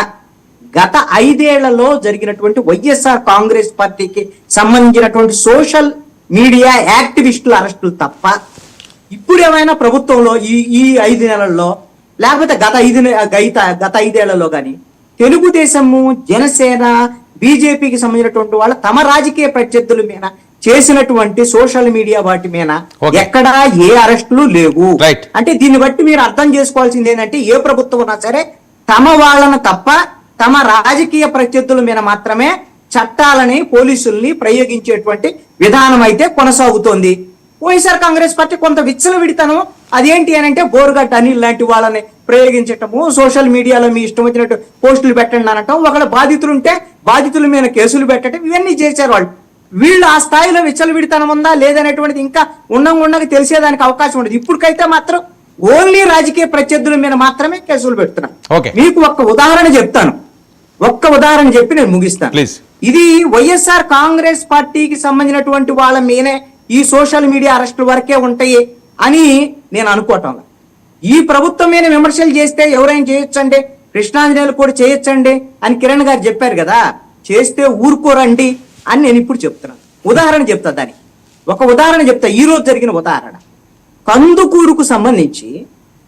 గత 5 ఏళ్లలో జరిగినటువంటి వైఎస్ఆర్ కాంగ్రెస్ పార్టీకి సంబంధించినటువంటి సోషల్ మీడియా యాక్టివిస్టుల అరెస్టులు తప్ప ఇప్పుడు ఏమైనా ప్రభుత్వంలో ఈ 5 నెలల్లో లేకపోతే గత 5 ఏళ్లలో కానీ తెలుగుదేశము, జనసేన, బీజేపీకి సంబంధించినటువంటి వాళ్ళు తమ రాజకీయ ప్రత్యర్థుల మీద చేసినటువంటి సోషల్ మీడియా వాటి మీద Okay. ఎక్కడా ఏ అరెస్టులు లేవు. Right. అంటే దీన్ని బట్టి మీరు అర్థం చేసుకోవాల్సింది ఏంటంటే ఏ ప్రభుత్వం ఉన్నా సరే తమ వాళ్ళను తప్ప తమ రాజకీయ ప్రత్యర్థుల మీద మాత్రమే చట్టాలని, పోలీసుల్ని ప్రయోగించేటువంటి విధానం అయితే కొనసాగుతోంది. వైఎస్ఆర్ కాంగ్రెస్ పార్టీ కొంత విచ్చలవిడితనం అదేంటి అని అంటే బోరుగడ్డ అనిల్ లాంటి వాళ్ళని ప్రయోగించటము, సోషల్ మీడియాలో మీ ఇష్టం వచ్చినట్టు పోస్టులు పెట్టండి అనటం, ఒకళ్ళ బాధితులు ఉంటే బాధితుల మీద కేసులు పెట్టడం, ఇవన్నీ చేశారు వాళ్ళు. వీళ్ళు ఆ స్థాయిలో విచ్చలవిడితనం ఉందా లేదనేటువంటిది ఇంకా ఉండగా తెలిసేదానికి అవకాశం ఉండదు. ఇప్పటికైతే మాత్రం ఓన్లీ రాజకీయ ప్రత్యర్థుల మీద మాత్రమే కేసులు పెడుతున్నారు. Okay. మీకు ఒక్క ఉదాహరణ చెప్తాను, ఒక్క ఉదాహరణ చెప్పి నేను ముగిస్తాను. Please. ఇది వైఎస్ఆర్ కాంగ్రెస్ పార్టీకి సంబంధించినటువంటి వాళ్ళ మీనే ఈ సోషల్ మీడియా అరెస్టుల వరకే ఉంటాయి అని నేను అనుకోవటం. ఈ ప్రభుత్వం మీద విమర్శలు చేస్తే ఎవరైనా చేయొచ్చండి, కృష్ణాంజనేయులు కూడా చేయొచ్చండి అని కిరణ్ గారు చెప్పారు కదా, చేస్తే ఊరుకోరండి అని నేను ఇప్పుడు చెప్తున్నాను. ఉదాహరణ చెప్తా, దానికి ఒక ఉదాహరణ చెప్తా. ఈ రోజు జరిగిన ఉదాహరణ కందుకూరుకు సంబంధించి,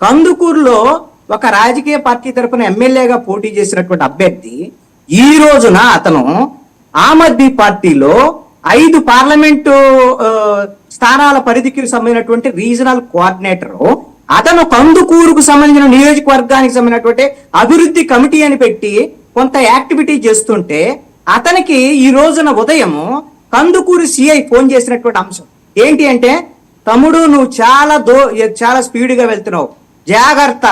కందుకూరులో ఒక రాజకీయ పార్టీ తరపున ఎమ్మెల్యేగా పోటీ చేసినటువంటి అభ్యర్థి ఈ రోజున అతను ఆమ్ ఆద్మీ పార్టీలో 5 పార్లమెంటు స్థానాల పరిధికి సంబంధించినటువంటి రీజనల్ కోఆర్డినేటర్. అతను కందుకూరుకు సంబంధించిన నియోజకవర్గానికి సంబంధించినటువంటి అభివృద్ధి కమిటీ అని పెట్టి కొంత యాక్టివిటీ చేస్తుంటే అతనికి ఈ రోజున ఉదయం కందుకూరు సిఐ ఫోన్ చేసినటువంటి అంశం ఏంటి అంటే, తమ్ముడు నువ్వు చాలా స్పీడ్గా వెళ్తున్నావు, జాగ్రత్త,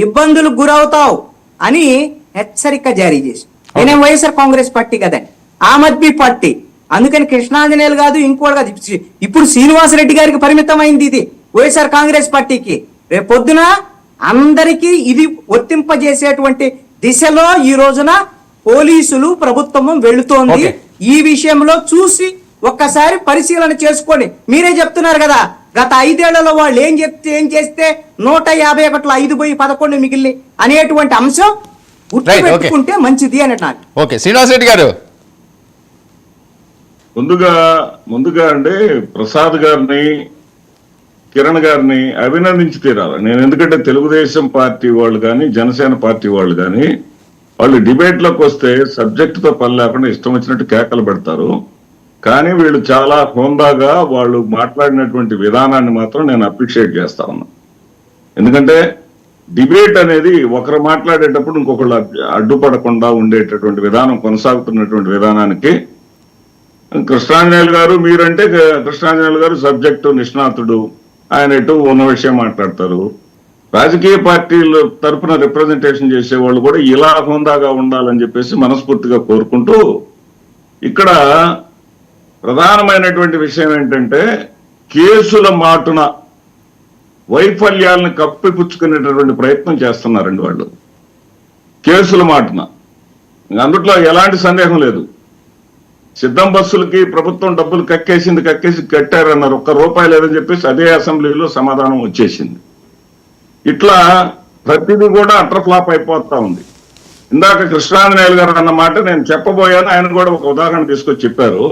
ఇబ్బందులకు గురవుతావు అని హెచ్చరిక జారీ చేసి. నేనేం వైఎస్ఆర్ కాంగ్రెస్ పార్టీ కదండి, ఆమ్ ఆద్మీ పార్టీ. అందుకని కృష్ణాంజనేయులు కాదు, ఇంకోటి కాదు. ఇప్పుడు శ్రీనివాసరెడ్డి గారికి పరిమితమైంది ఇది వైఎస్ఆర్ కాంగ్రెస్ పార్టీకి. రేపు పొద్దున అందరికీ ఇది వర్తింపజేసేటువంటి దిశలో ఈ రోజున పోలీసులు, ప్రభుత్వము వెళుతోంది. Okay. ఈ విషయంలో చూసి ఒక్కసారి పరిశీలన చేసుకోండి. మీరే చెప్తున్నారు కదా, గత 5 ఏళ్లలో వాళ్ళు ఏం చేస్తే 151 5 పోయి 11 మిగిలి అనేటువంటి అంశం గుర్తుపెట్టుకుంటే మంచిది అని నాకు. ఓకే, శ్రీనివాసరెడ్డి గారు. ముందుగా అంటే ప్రసాద్ గారిని, కిరణ్ గారిని అభినందించి తీరాలి నేను. ఎందుకంటే తెలుగుదేశం పార్టీ వాళ్ళు కానీ, జనసేన పార్టీ వాళ్ళు కానీ, వాళ్ళు డిబేట్లోకి వస్తే సబ్జెక్టుతో పని లేకుండా ఇష్టం వచ్చినట్టు కేకలు పెడతారు. కానీ వీళ్ళు చాలా హోందాగా వాళ్ళు మాట్లాడినటువంటి విధానాన్ని మాత్రం నేను అప్రిషియేట్ చేస్తా ఉన్నా. ఎందుకంటే డిబేట్ అనేది ఒకరు మాట్లాడేటప్పుడు ఇంకొకళ్ళు అడ్డుపడకుండా ఉండేటటువంటి విధానం, కొనసాగుతున్నటువంటి విధానానికి కృష్ణాంజనేయులు గారు, మీరంటే కృష్ణాంజనేయులు గారు సబ్జెక్టు నిష్ణాతుడు, ఆయన ఎటు ఉన్న విషయం మాట్లాడతారు. రాజకీయ పార్టీల తరఫున రిప్రజెంటేషన్ చేసే వాళ్ళు కూడా ఇలా హోందాగా ఉండాలని చెప్పేసి మనస్ఫూర్తిగా కోరుకుంటూ, ఇక్కడ ప్రధానమైనటువంటి విషయం ఏంటంటే కేసుల మాటున వైఫల్యాలను కప్పిపుచ్చుకునేటటువంటి ప్రయత్నం చేస్తున్నారండి వాళ్ళు. కేసుల మాటున అందుట్లో ఎలాంటి సందేహం లేదు. సిద్ధం బస్సులకి ప్రభుత్వం డబ్బులు కక్కేసి కట్టారన్నారు, ₹1 లేదని చెప్పేసి అదే అసెంబ్లీలో సమాధానం వచ్చేసింది. ఇట్లా ప్రతిదీ కూడా అట్ర ఫ్లాప్ అయిపోతా ఉంది. ఇందాక కృష్ణాంజనేయులు గారు అన్న మాట నేను చెప్పబోయాను, ఆయన కూడా ఒక ఉదాహరణ తీసుకొచ్చి చెప్పారు.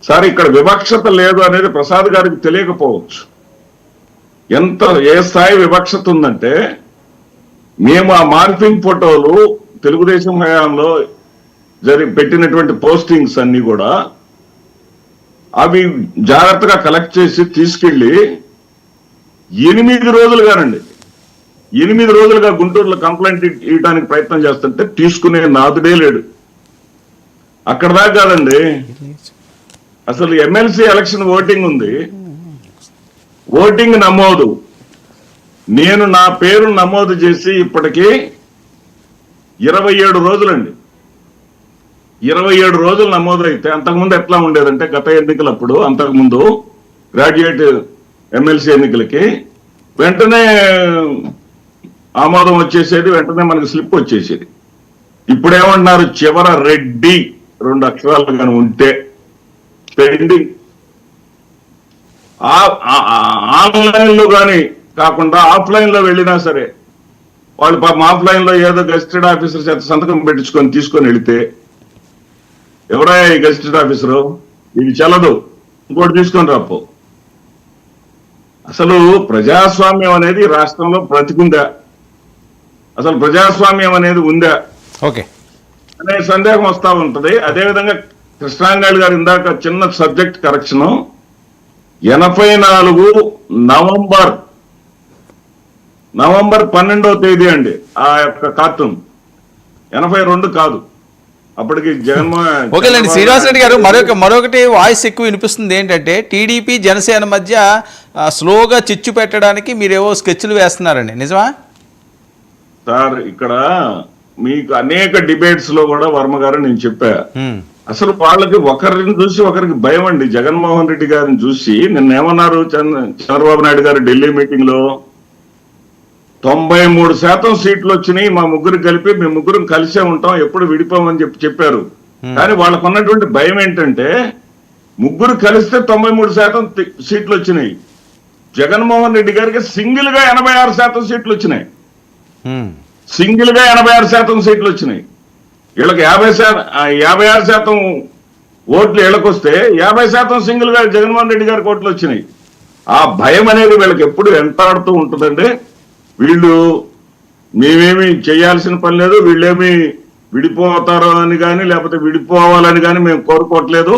సార్, ఇక్కడ వివక్షత లేదు అనేది ప్రసాద్ గారికి తెలియకపోవచ్చు. ఏ స్థాయి వివక్షత ఉందంటే, మేము ఆ మార్ఫింగ్ ఫోటోలు తెలుగుదేశం హయాంలో పెట్టినటువంటి పోస్టింగ్స్ అన్ని కూడా అవి జాగ్రత్తగా కలెక్ట్ చేసి తీసుకెళ్లి 8 రోజులుగానండి, 8 రోజులుగా గుంటూరులో కంప్లైంట్ ఇవ్వడానికి ప్రయత్నం చేస్తుంటే తీసుకునే నాదుడే లేడు. అక్కడ దాకా కాదండి, అసలు ఎమ్మెల్సీ ఎలక్షన్ ఓటింగ్ ఉంది, ఓటింగ్ నమోదు, నేను నా పేరు నమోదు చేసి ఇప్పటికీ 27 రోజులండి. 27 రోజులు నమోదైతే అంతకుముందు ఎట్లా ఉండేదంటే, గత ఎన్నికలప్పుడు, అంతకుముందు గ్రాడ్యుయేట్ ఎమ్మెల్సీ ఎన్నికలకి వెంటనే ఆమోదం వచ్చేసేది, వెంటనే మనకి స్లిప్ వచ్చేసేది. ఇప్పుడేమంటున్నారు, చివర రెడ్డి 2 అక్షరాలు కానీ ఉంటే పెండింగ్. ఆన్లైన్ లో కానీ కాకుండా ఆఫ్లైన్ లో వెళ్ళినా సరే వాళ్ళు పాపం ఆఫ్లైన్ లో ఏదో గెస్టెడ్ ఆఫీసర్ చేత సంతకం తీసుకొని వెళితే ఎవరయ్యా ఈ గెస్టెడ్ ఆఫీసరు, ఇది చెల్లదు, ఇంకోటి తీసుకొని రాపో. అసలు ప్రజాస్వామ్యం అనేది రాష్ట్రంలో బ్రతికుందా, అసలు ప్రజాస్వామ్యం అనేది ఉందా ఓకే అనే సందేహం వస్తా ఉంటది. అదేవిధంగా కృష్ణాంగాళి గారు ఇందాక చిన్న సబ్జెక్ట్ కరెక్షన్, 84 నవంబర్ 12వ తేదీ అండి ఆ యొక్క కార్టూన్, 82 కాదు. అప్పటికి ఓకేలేండి శ్రీనివాసరెడ్డి గారు, మరొకటి వాయిస్ ఎక్కువ వినిపిస్తుంది ఏంటంటే టీడీపీ జనసేన మధ్య స్లోగా చిచ్చు పెట్టడానికి మీరేవో స్కెచ్లు వేస్తున్నారండి, నిజమా సార్? ఇక్కడ మీకు అనేక డిబేట్స్ లో కూడా వర్మ గారు నేను చెప్పా, అసలు వాళ్ళకి ఒకరిని చూసి ఒకరికి భయం అండి. జగన్మోహన్ రెడ్డి గారిని చూసి నిన్నేమన్నారు చంద్రబాబు నాయుడు గారు ఢిల్లీ మీటింగ్ లో, 93% సీట్లు వచ్చినాయి, మా ముగ్గురు కలిపి మేము ముగ్గురం కలిసే ఉంటాం, ఎప్పుడు విడిపోమని చెప్పారు. కానీ వాళ్ళకు ఉన్నటువంటి భయం ఏంటంటే ముగ్గురు కలిస్తే 93% సీట్లు వచ్చినాయి, జగన్మోహన్ రెడ్డి గారికి సింగిల్ గా 86% సీట్లు వచ్చినాయి, సింగిల్ గా 86% సీట్లు వచ్చినాయి. వీళ్ళకి 56% ఓట్లు వీళ్ళకొస్తే 50% సింగిల్ గా జగన్మోహన్ రెడ్డి గారికి ఓట్లు వచ్చినాయి. ఆ భయం అనేది వీళ్ళకి ఎప్పుడు వెంటాడుతూ ఉంటుందండి. వీళ్ళు మేమేమి చేయాల్సిన పని లేదు, వీళ్ళేమి విడిపోతారు అని కానీ లేకపోతే విడిపోవాలని కానీ మేము కోరుకోవట్లేదు.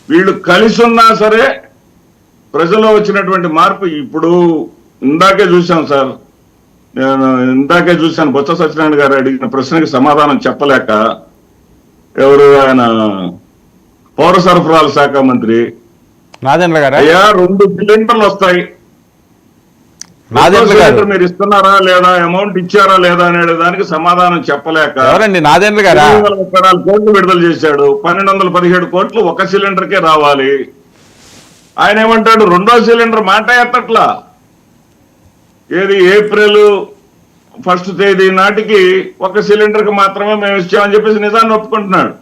వీళ్ళు కలిసి ఉన్నా సరే ప్రజల్లో వచ్చినటువంటి మార్పు ఇప్పుడు ఇందాకే చూశాం సార్, నేను ఇందాకే చూశాను బొత్స సత్యనారాయణ గారు అడిగిన ప్రశ్నకి సమాధానం చెప్పలేక, ఎవరు ఆయన పౌర సరఫరాల శాఖ మంత్రి నాదెండ్ల గారు, అయ్యా 2 సిలిండర్లు వస్తాయి, మీరు ఇస్తున్నారా లేదా, అమౌంట్ ఇచ్చారా లేదా అనే దానికి సమాధానం చెప్పలేక నాదెండ్ల గారు 34 కోట్లు విడుదల చేశాడు, 1217 కోట్లు ఒక సిలిండర్ కే రావాలి. ఆయన ఏమంటాడు, 2వ సిలిండర్ మాట ఎత్తట్లా, ఏది ఏప్రిల్ 1వ తేదీ నాటికి 1 సిలిండర్ కి మాత్రమే మేము ఇచ్చామని చెప్పేసి నిజాన్ని ఒప్పుకుంటున్నాడు.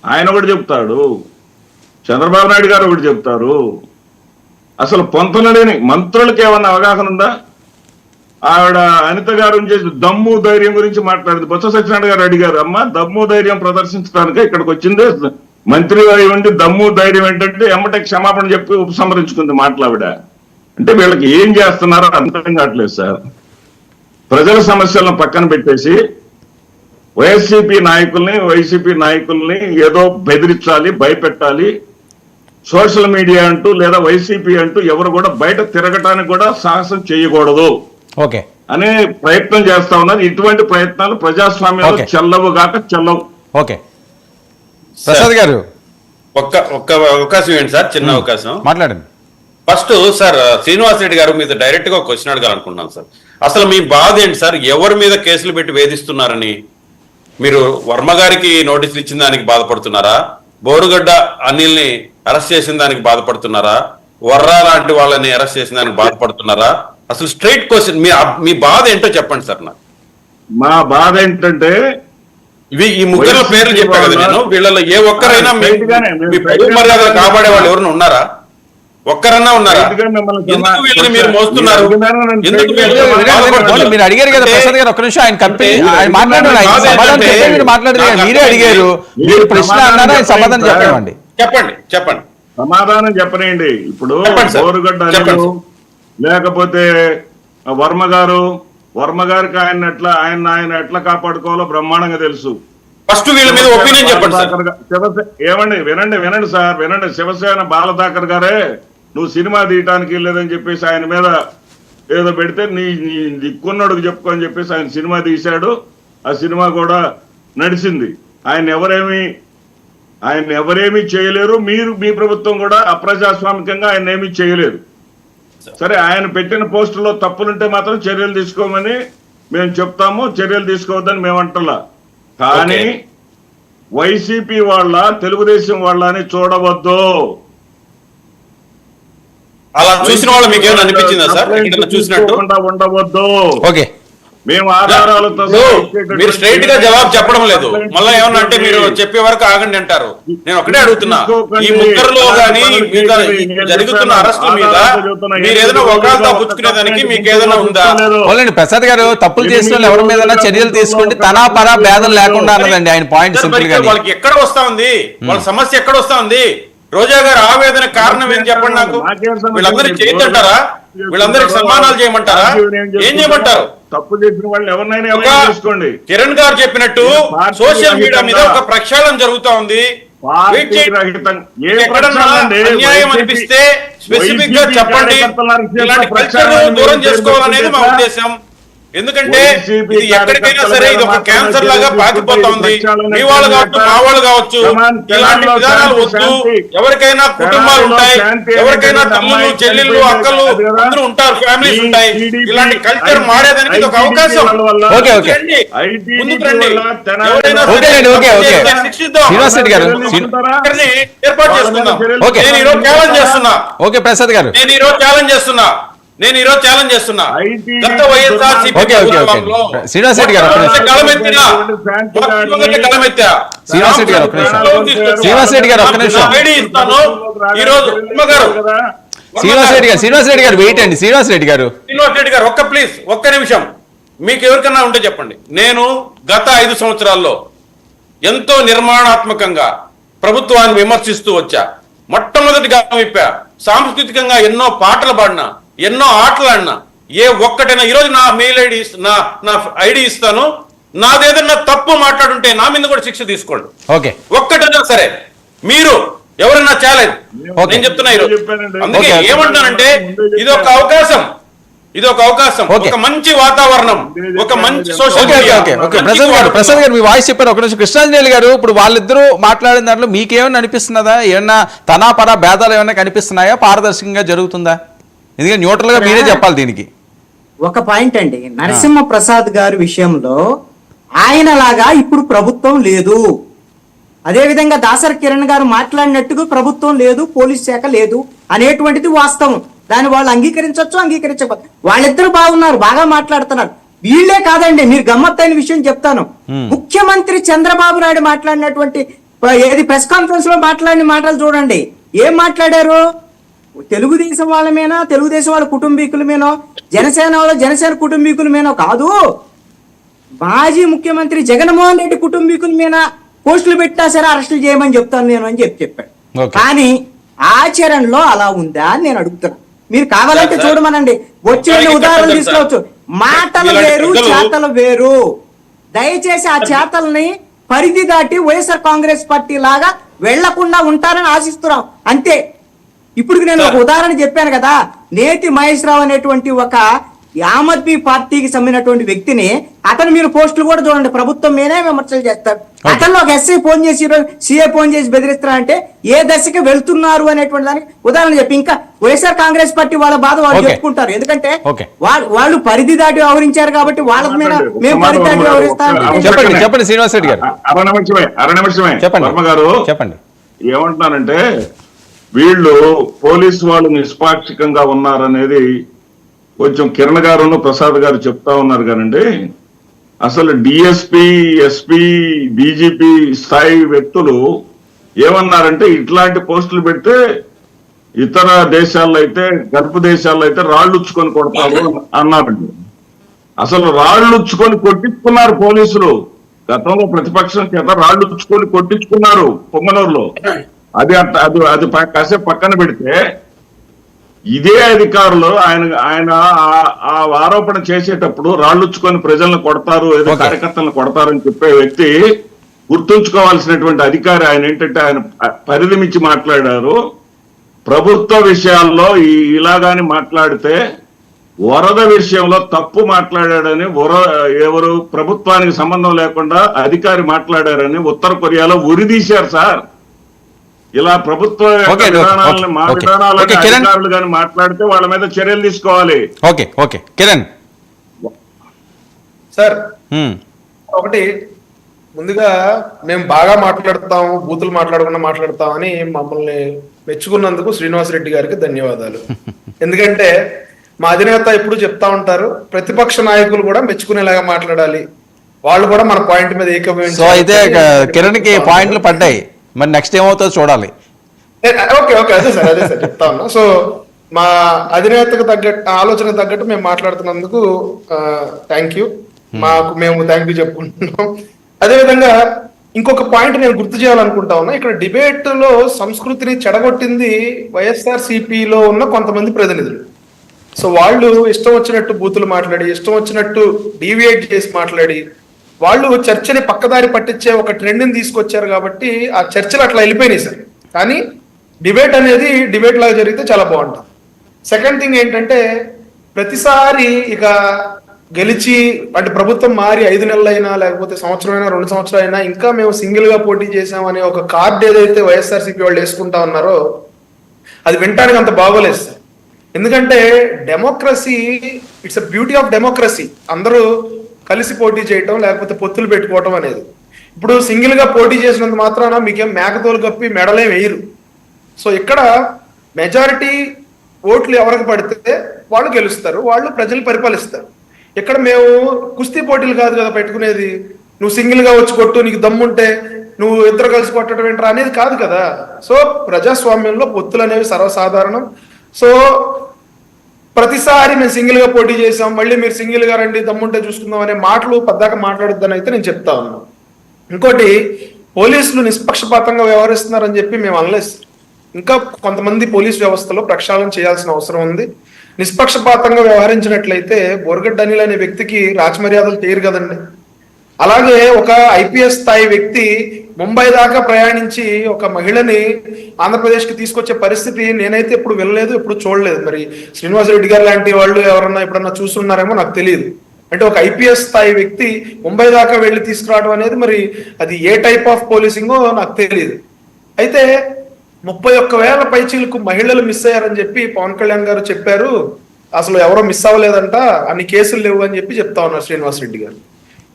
ఆయన ఒకటి చెప్తాడు, చంద్రబాబు నాయుడు గారు ఒకటి చెప్తారు. అసలు పొంతనలేని మంత్రులకి ఏమన్నా అవగాహన ఉందా? ఆవిడ అనిత గారు చేసి దమ్ము ధైర్యం గురించి మాట్లాడింది. బొత్స సత్యనారాయణ గారు అడిగారు, అమ్మ దమ్ము ధైర్యం ప్రదర్శించడానికి ఇక్కడికి వచ్చింది మంత్రి ఉండి దమ్ము ధైర్యం ఏంటంటే ఎమ్మటే క్షమాపణ చెప్పి ఉపసంహరించుకుంది మాట్లావిడ. అంటే వీళ్ళకి ఏం చేస్తున్నారో అర్థం కావట్లేదు సార్. ప్రజల సమస్యలను పక్కన పెట్టేసి వైసీపీ నాయకుల్ని ఏదో బెదిరించాలి, భయపెట్టాలి, సోషల్ మీడియా అంటూ లేదా వైసీపీ అంటూ ఎవరు కూడా బయట తిరగటానికి కూడా సాహసం చేయకూడదు ఓకే అనే ప్రయత్నం చేస్తా ఉన్నారు. ఇటువంటి ప్రయత్నాలు ప్రజాస్వామ్యంలో చెల్లవు గాక చెల్లవు. ఓకే ప్రసాద్ గారు ఒక్క అవకాశం ఏంటి సార్, చిన్న అవకాశం మాట్లాడండి. ఫస్ట్ సార్ శ్రీనివాస్ రెడ్డి గారు మీద డైరెక్ట్ గా ఒక క్వశ్చన్ అడగాలనుకుంటున్నాను సార్. అసలు మీ బాధ ఏంటి సార్, ఎవరి మీద కేసులు పెట్టి వేధిస్తున్నారని? మీరు వర్మ గారికి నోటీసులు ఇచ్చిన దానికి బాధపడుతున్నారా, బోరుగడ్డ అనిల్ని అరెస్ట్ చేసిన దానికి బాధపడుతున్నారా, వర్రా లాంటి వాళ్ళని అరెస్ట్ చేసిన దానికి బాధపడుతున్నారా? అసలు స్ట్రైట్ క్వశ్చన్, మీ బాధ ఏంటో చెప్పండి సార్. నాకు మా బాధ ఏంటంటే ఈ ముగ్గురు పేర్లు చెప్పా కదా నేను, వీళ్ళలో ఏ ఒక్కరైనా మీ పౌర మర్యాదలు కాపాడే వాళ్ళు ఎవరైనా ఉన్నారా? ఒక్కరన్నా ఉన్నారా? ఎందుకు వీళ్ళని మీరు మోస్తున్నారు? మీరు అడిగారు కదా ప్రసాద్ గారు, ఒక్క నిమిషం ఆయన కంపెనీ ఆయన మాట్లాడారు, మీరే అడిగారు, మీరు ప్రశ్న అన్నారా, ఆయన సమాధానం చెప్పండి. చెప్పండి సమాధానం చెప్పనండి. ఇప్పుడు బోరుగడ్డ లేకపోతే వర్మ గారికి ఆయన ఎట్లా కాపాడుకోవాలో బ్రహ్మాండంగా తెలుసు. ఫస్ట్ వీళ్ళ మీద ఒపీనియన్ చెప్పండి. ఏమండి వినండి సార్, శివసేన బాలదాకర్ గారే నువ్వు సినిమా తీయటానికి వెళ్ళలేదని చెప్పేసి ఆయన మీద ఏదో పెడితే నీ దిక్కున్నోడుకు చెప్పుకో అని చెప్పేసి ఆయన సినిమా తీశాడు. ఆ సినిమా కూడా నడిచింది. ఆయన ఎవరేమీ చేయలేరు. మీ ప్రభుత్వం కూడా అప్రజాస్వామికంగా ఆయన ఏమీ చేయలేదు. సరే, ఆయన పెట్టిన పోస్టులో తప్పులుంటే మాత్రం చర్యలు తీసుకోమని మేము చెప్తాము, చర్యలు తీసుకోవద్దని మేము అంటలా. కానీ వైసీపీ వాళ్ళ తెలుగుదేశం వాళ్ళ అని చూడవద్దు. అలా చూసిన వాళ్ళు మీకు ఏమైనా అనిపించిందా సార్, చూసినట్టు ఉండవద్దు. ఓకే మేము ఆధారాలతో మీరు స్ట్రైట్ గా జవాబు చెప్పడం లేదు. మళ్ళీ ఏమన్నా అంటే మీరు చెప్పే వరకు ఆగండి అంటారు. నేను ఒకటే అడుగుతున్నా, ఈ ముగ్గురులో గానీ జరుగుతున్న అరెస్టుల మీద మీరు ఏదైనా ఒకళ్ళతో పుచ్చుకునేదానికి మీకు ఏదైనా ఉందా? అవునండి, ప్రసాద్ గారు తప్పులు చేసిన వాళ్ళు ఎవరి మీద చర్యలు తీసుకోండి, తనా పరా భేదం లేకుండా అన్నదండి ఆయన పాయింట్. సింపుల్ గా వాళ్ళకి ఎక్కడ వస్తా ఉంది, వాళ్ళ సమస్య ఎక్కడ వస్తా ఉంది? రోజా గారు ఆవేదన కారణం ఏం చెప్పండి నాకు. వీళ్ళందరికీ చేయొద్దంటారా? వీళ్ళందరికి సన్మానాలు చేయమంటారా? ఏం చేయమంటారు? తప్పు చేసిన వాళ్ళు ఎవరినైనా చేసుకోండి. కిరణ్ గారు చెప్పినట్టు సోషల్ మీడియా మీద ఒక ప్రక్షాళన జరుగుతా ఉంది. ఎక్కడన్నా అన్యాయం అనిపిస్తే స్పెసిఫిక్ గా చెప్పండి. ఇలాంటి కల్చర్ దూరం చేసుకోవాలనేది మా ఉద్దేశం. ఎందుకంటే ఇది ఎక్కడికైనా సరే ఇది ఒక క్యాన్సర్ లాగా పాకిపోతా ఉంది. మీ వాళ్ళు కావచ్చు, మా వాళ్ళు కావచ్చు, ఇలాంటి విధానాలు వద్దు. ఎవరికైనా కుటుంబాలు ఉంటాయి, ఎవరికైనా తమ్ముళ్ళు, చెల్లెళ్ళు, అక్కలు అందరూ ఉంటారు, ఫ్యామిలీస్ ఉంటాయి. ఇలాంటి కల్చర్ మారేదానికి ఇది ఒక అవకాశం. ముందుకు రండి. ఏర్పాటు చేసుకుందాం. నేను ఈరోజు ఛాలెంజ్ చేస్తున్నా. ఓకే ప్రసాద్ గారు, నేను ఈరోజు ఛాలెంజ్ చేస్తున్నా. గత వైఎస్ఆర్సీపీ శ్రీనివాస్ రెడ్డి గారు ఒక్క నిమిషం. శ్రీనివాస్ రెడ్డి గారు వెయిట్ అండి. శ్రీనివాస్ రెడ్డి గారు ఒక్క నిమిషం. మీకు ఎవరికన్నా ఉంటే చెప్పండి. నేను గత 5 సంవత్సరాల్లో ఎంతో నిర్మాణాత్మకంగా ప్రభుత్వాన్ని విమర్శిస్తూ వచ్చా. మొట్టమొదటిగా విప్పా. సాంస్కృతికంగా ఎన్నో పాటలు పాడినా, ఎన్నో ఆటలు ఆడినా. ఏ ఒక్కటైనా ఈరోజు నా మెయిల్ ఐడి, నా ఐడి ఇస్తాను. నాదేదన్నా తప్పు మాట్లాడుంటే నా మీద కూడా శిక్ష తీసుకోండి. ఓకే, ఒక్కటైనా సరే. మీరు ఎవరైనా ఛాలెంజ్ నేను చెప్తున్నా ఈరోజు. అందుకే ఏమంటానంటే ఇది ఒక అవకాశం, ఒక మంచి వాతావరణం, ఒక మంచి సోషల్ మీడియా. ప్రసాద్ గారు మీ వాయిస్ చెప్పారు. ఒక నిమిషం. కృష్ణాంజలి గారు, ఇప్పుడు వాళ్ళిద్దరూ మాట్లాడిన దాంట్లో మీకేమైనా అనిపిస్తున్నదా? ఏమన్నా తనా పరా భేదాలు ఏమైనా కనిపిస్తున్నాయా? పారదర్శకంగా జరుగుతుందా? ఎందుకంటే న్యూట్రల్ గా మీరే చెప్పాలి దీనికి. ఒక పాయింట్ అండి, నరసింహ ప్రసాద్ గారి విషయంలో ఆయనలాగా ఇప్పుడు ప్రభుత్వం లేదు. అదేవిధంగా దాసరి కిరణ్ గారు మాట్లాడినట్టుగా ప్రభుత్వం లేదు, పోలీస్ శాఖ లేదు అనేటువంటిది వాస్తవం. దాన్ని వాళ్ళు అంగీకరించవచ్చు, అంగీకరించకపోతే. వాళ్ళిద్దరు బాగున్నారు, బాగా మాట్లాడుతున్నారు. వీళ్ళే కాదండి, మీరు గమ్మత్తైన విషయం చెప్తాను. ముఖ్యమంత్రి చంద్రబాబు నాయుడు మాట్లాడినటువంటి ఏది ప్రెస్ కాన్ఫరెన్స్ లో మాట్లాడిన మాటలు చూడండి. ఏం మాట్లాడారు? తెలుగుదేశం వాళ్ళమేనా, తెలుగుదేశం వాళ్ళ కుటుంబీకులమేనో, జనసేన కుటుంబీకులమేనో కాదు, మాజీ ముఖ్యమంత్రి జగన్మోహన్ రెడ్డి కుటుంబీకులమేనా పోస్టులు పెట్టినా సరే అరెస్టులు చేయమని చెప్తాను నేను అని చెప్పాడు. కానీ ఆచరణలో అలా ఉందా అని నేను అడుగుతున్నా. మీరు కావాలంటే చూడమనండి, వచ్చే ఉదాహరణలు తీసుకోవచ్చు. మాటలు వేరు, చేతలు వేరు. దయచేసి ఆ చేతల్ని పరిధి దాటి వైఎస్ఆర్ కాంగ్రెస్ పార్టీ లాగా వెళ్లకుండా ఉంటారని ఆశిస్తున్నాం, అంతే. ఇప్పుడు నేను ఒక ఉదాహరణ చెప్పాను కదా, నేతి మహేష్ రావు అనేటువంటి ఒక ఆమ్ ఆద్మీ పార్టీకి సంబంధించినటువంటి వ్యక్తిని, అతను మీరు పోస్టులు కూడా చూడండి, ప్రభుత్వం మీదే విమర్శలు చేస్తారు. అతను ఒక ఎస్ఐ ఫోన్ చేసి, సిఐ ఫోన్ చేసి బెదిరిస్తారంటే ఏ దశకి వెళ్తున్నారు అనేటువంటి దానికి ఉదాహరణ చెప్పి, ఇంకా వైఎస్ఆర్ కాంగ్రెస్ పార్టీ వాళ్ళ బాధ వాళ్ళు చెప్పుకుంటారు. ఎందుకంటే వాళ్ళు పరిధి దాటి వ్యవహరించారు కాబట్టి వాళ్ళ మీద మేము పరిధి దాటి వ్యవహరిస్తాం. చెప్పండి శ్రీనివాస్ రెడ్డి గారు. చెప్పండి. ఏమంటున్నానంటే వీళ్ళు పోలీసు వాళ్ళు నిష్పాక్షికంగా ఉన్నారనేది కొంచెం కిరణ్ గారు, ప్రసాద్ గారు చెప్తా ఉన్నారు కానండి. అసలు డిఎస్పీ, ఎస్పీ, డీజీపీ స్థాయి వ్యక్తులు ఏమన్నారంటే ఇట్లాంటి పోస్టులు పెడితే ఇతర దేశాల్లో అయితే, గల్ఫ్ దేశాల్లో అయితే రాళ్ళుచ్చుకొని కొడతారు అన్నారండి. అసలు రాళ్ళుచ్చుకొని కొట్టించుకున్నారు పోలీసులు. గతంలో ప్రతిపక్షం చేత రాళ్ళుచ్చుకొని కొట్టించుకున్నారు పొంగనూరులో. అది కాసేపు పక్కన పెడితే ఇదే అధికారులు ఆయన ఆ ఆరోపణ చేసేటప్పుడు రాళ్ళుచ్చుకొని ప్రజలను కొడతారు, ఏదో కార్యకర్తలను కొడతారని చెప్పే వ్యక్తి గుర్తుంచుకోవాల్సినటువంటి అధికారి ఆయన. ఏంటంటే ఆయన పరిధి మించి మాట్లాడారు. ప్రభుత్వ విషయాల్లో ఇలాగాని మాట్లాడితే వరద విషయంలో తప్పు మాట్లాడాడని, ఎవరు ప్రభుత్వానికి సంబంధం లేకుండా అధికారి మాట్లాడారని ఉత్తర కొరియాలో ఉరిదీశారు సార్. ఇలా ప్రభుత్వ అధికారులు కానీ మాట్లాడితే వాళ్ళ మీద చర్యలు తీసుకోవాలి. ఓకే కిరణ్ సార్, ఒకటి ముందుగా మేము బాగా మాట్లాడతాం, బూతులు మాట్లాడకుండా మాట్లాడతాం అని మమ్మల్ని మెచ్చుకున్నందుకు శ్రీనివాస్ రెడ్డి గారికి ధన్యవాదాలు. ఎందుకంటే మా అధినేత ఎప్పుడు చెప్తా ఉంటారు, ప్రతిపక్ష నాయకులు కూడా మెచ్చుకునేలాగా మాట్లాడాలి, వాళ్ళు కూడా మన పాయింట్ మీద సో అయితే కిరణ్కి పాయింట్లు పడ్డాయి, మరి నెక్స్ట్ ఏమవుతుందో చూడాలి. ఓకే ఓకే అదే సార్ చెప్తా ఉన్నా. సో మా అధినేతకు తగ్గట్టు ఆలోచనకు తగ్గట్టు మేము మాట్లాడుతున్నందుకు థ్యాంక్ యూ, మేము థ్యాంక్ యూ చెప్పుకుంటున్నాం. అదేవిధంగా ఇంకొక పాయింట్ నేను గుర్తు చేయాలనుకుంటా ఉన్నా, ఇక్కడ డిబేట్ లో సంస్కృతిని చెడగొట్టింది వైఎస్ఆర్ సిపిలో ఉన్న కొంతమంది ప్రతినిధులు. సో వాళ్ళు ఇష్టం వచ్చినట్టు బూతులు మాట్లాడి, ఇష్టం వచ్చినట్టు డీవియేట్ చేసి మాట్లాడి, వాళ్ళు చర్చని పక్కదారి పట్టించే ఒక ట్రెండ్ని తీసుకొచ్చారు కాబట్టి ఆ చర్చలు అట్లా వెళ్ళిపోయినాయి సార్. కానీ డిబేట్ అనేది డిబేట్ లాగా జరిగితే చాలా బాగుంటుంది. సెకండ్ థింగ్ ఏంటంటే, ప్రతిసారి ఇక గెలిచి అంటే ప్రభుత్వం మారి 5 నెలలైనా లేకపోతే సంవత్సరమైనా 2 సంవత్సరాలైనా ఇంకా మేము సింగిల్ గా పోటీ చేసామనే ఒక కార్డు ఏదైతే వైఎస్ఆర్సీపీ వాళ్ళు వేసుకుంటా ఉన్నారో అది వినటానికి అంత బాగోలేదు సార్. ఎందుకంటే democracy, it's a beauty of democracy, అందరూ కలిసి పోటీ చేయటం లేకపోతే పొత్తులు పెట్టుకోవటం అనేది. ఇప్పుడు సింగిల్ గా పోటీ చేసినంత మాత్రాన మీకేం మేకతోలు కప్పి మెడలేం వేయరు. సో ఇక్కడ మెజారిటీ ఓట్లు ఎవరికి పడితే వాళ్ళు గెలుస్తారు, వాళ్ళు ప్రజలు పరిపాలిస్తారు. ఇక్కడ మేము కుస్తీ పోటీలు కాదు కదా పెట్టుకునేది, నువ్వు సింగిల్ గా వచ్చి కొట్టు, నీకు దమ్ముంటే నువ్వు ఇద్దరు కలిసి కొట్టడం ఏంట్రా అనేది కాదు కదా. సో ప్రజాస్వామ్యంలో పొత్తులు అనేవి సర్వసాధారణం. సో ప్రతిసారి మేము సింగిల్ గా పోటీ చేసాం, మళ్ళీ మీరు సింగిల్ గా రండి దమ్ముంటే చూసుకుందాం అనే మాటలు పద్దాక మాట్లాడొద్దని అయితే నేను చెప్తా ఉన్నాను. ఇంకోటి, పోలీసులు నిష్పక్షపాతంగా వ్యవహరిస్తున్నారని చెప్పి మేము అనలేదు. ఇంకా కొంతమంది పోలీస్ వ్యవస్థలో ప్రక్షాళన చేయాల్సిన అవసరం ఉంది. నిష్పక్షపాతంగా వ్యవహరించినట్లయితే బోరగడ్డ అనిల్ అనే వ్యక్తికి రాజమర్యాదలు తీరు కదండి. అలాగే ఒక ఐపీఎస్ స్థాయి వ్యక్తి ముంబై దాకా ప్రయాణించి ఒక మహిళని ఆంధ్రప్రదేశ్కి తీసుకొచ్చే పరిస్థితి నేనైతే ఎప్పుడు వెళ్ళలేదు, ఎప్పుడు చూడలేదు. మరి శ్రీనివాసరెడ్డి గారు లాంటి వాళ్ళు ఎవరన్నా ఎప్పుడన్నా చూస్తున్నారేమో నాకు తెలియదు. అంటే ఒక ఐపీఎస్ స్థాయి వ్యక్తి ముంబై దాకా వెళ్ళి తీసుకురావడం అనేది మరి అది ఏ టైప్ ఆఫ్ పోలీసింగో నాకు తెలియదు. అయితే 31,000 పైచీలకు మహిళలు మిస్ అయ్యారని చెప్పి పవన్ కళ్యాణ్ గారు చెప్పారు. అసలు ఎవరో మిస్ అవ్వలేదంట, అన్ని కేసులు లేవు అని చెప్పి చెప్తా ఉన్నారు శ్రీనివాసరెడ్డి గారు.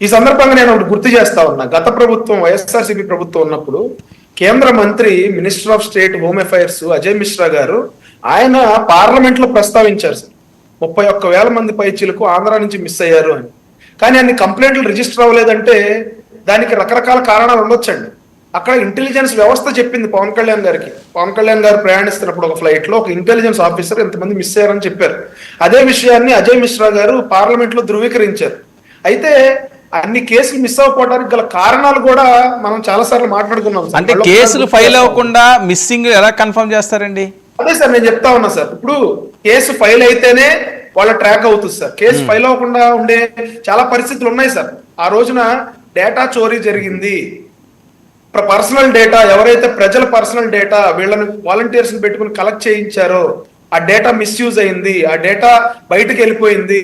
ఈ సందర్భంగా నేను ఒకటి గుర్తు చేస్తా ఉన్నా, గత ప్రభుత్వం వైఎస్ఆర్సీపీ ప్రభుత్వం ఉన్నప్పుడు కేంద్ర మంత్రి minister of state home affairs Ajay Mishra గారు ఆయన పార్లమెంట్ లో ప్రస్తావించారు సార్, 31,000 మంది పైచీలకు ఆంధ్ర నుంచి మిస్ అయ్యారు అని. కానీ అన్ని కంప్లైంట్లు రిజిస్టర్ అవ్వలేదంటే దానికి రకరకాల కారణాలు ఉండొచ్చండి. అక్కడ ఇంటెలిజెన్స్ వ్యవస్థ చెప్పింది పవన్ కళ్యాణ్ గారికి. పవన్ కళ్యాణ్ గారు ప్రయాణిస్తున్నప్పుడు ఒక ఫ్లైట్ లో ఒక ఇంటెలిజెన్స్ ఆఫీసర్ ఎంతమంది మిస్ అయ్యారని చెప్పారు. అదే విషయాన్ని అజయ్ మిశ్రా గారు పార్లమెంట్ లో ధృవీకరించారు. అయితే అన్ని కేసులు మిస్ అవ్వడానికి గల కారణాలు కూడా మనం చాలా సార్లు మాట్లాడుకున్నాం. అంటే కేసులు ఫైల్ అవ్వకుండా మిస్సింగ్ ఎలా కన్ఫర్మ్ చేస్తారండి? అదే సార్ నేను చెప్తా ఉన్నా సార్, ఇప్పుడు కేసు ఫైల్ అయితేనే వాళ్ళ ట్రాక్ అవుతుంది సార్. కేసు ఫైల్ అవ్వకుండా ఉండే చాలా పరిస్థితులు ఉన్నాయి సార్. ఆ రోజున డేటా చోరీ జరిగింది, పర్సనల్ డేటా, ఎవరైతే ప్రజల పర్సనల్ డేటా వీళ్ళని వాలంటీర్స్ పెట్టుకుని కలెక్ట్ చేయించారో ఆ డేటా మిస్యూజ్ అయింది, ఆ డేటా బయటకు వెళ్ళిపోయింది.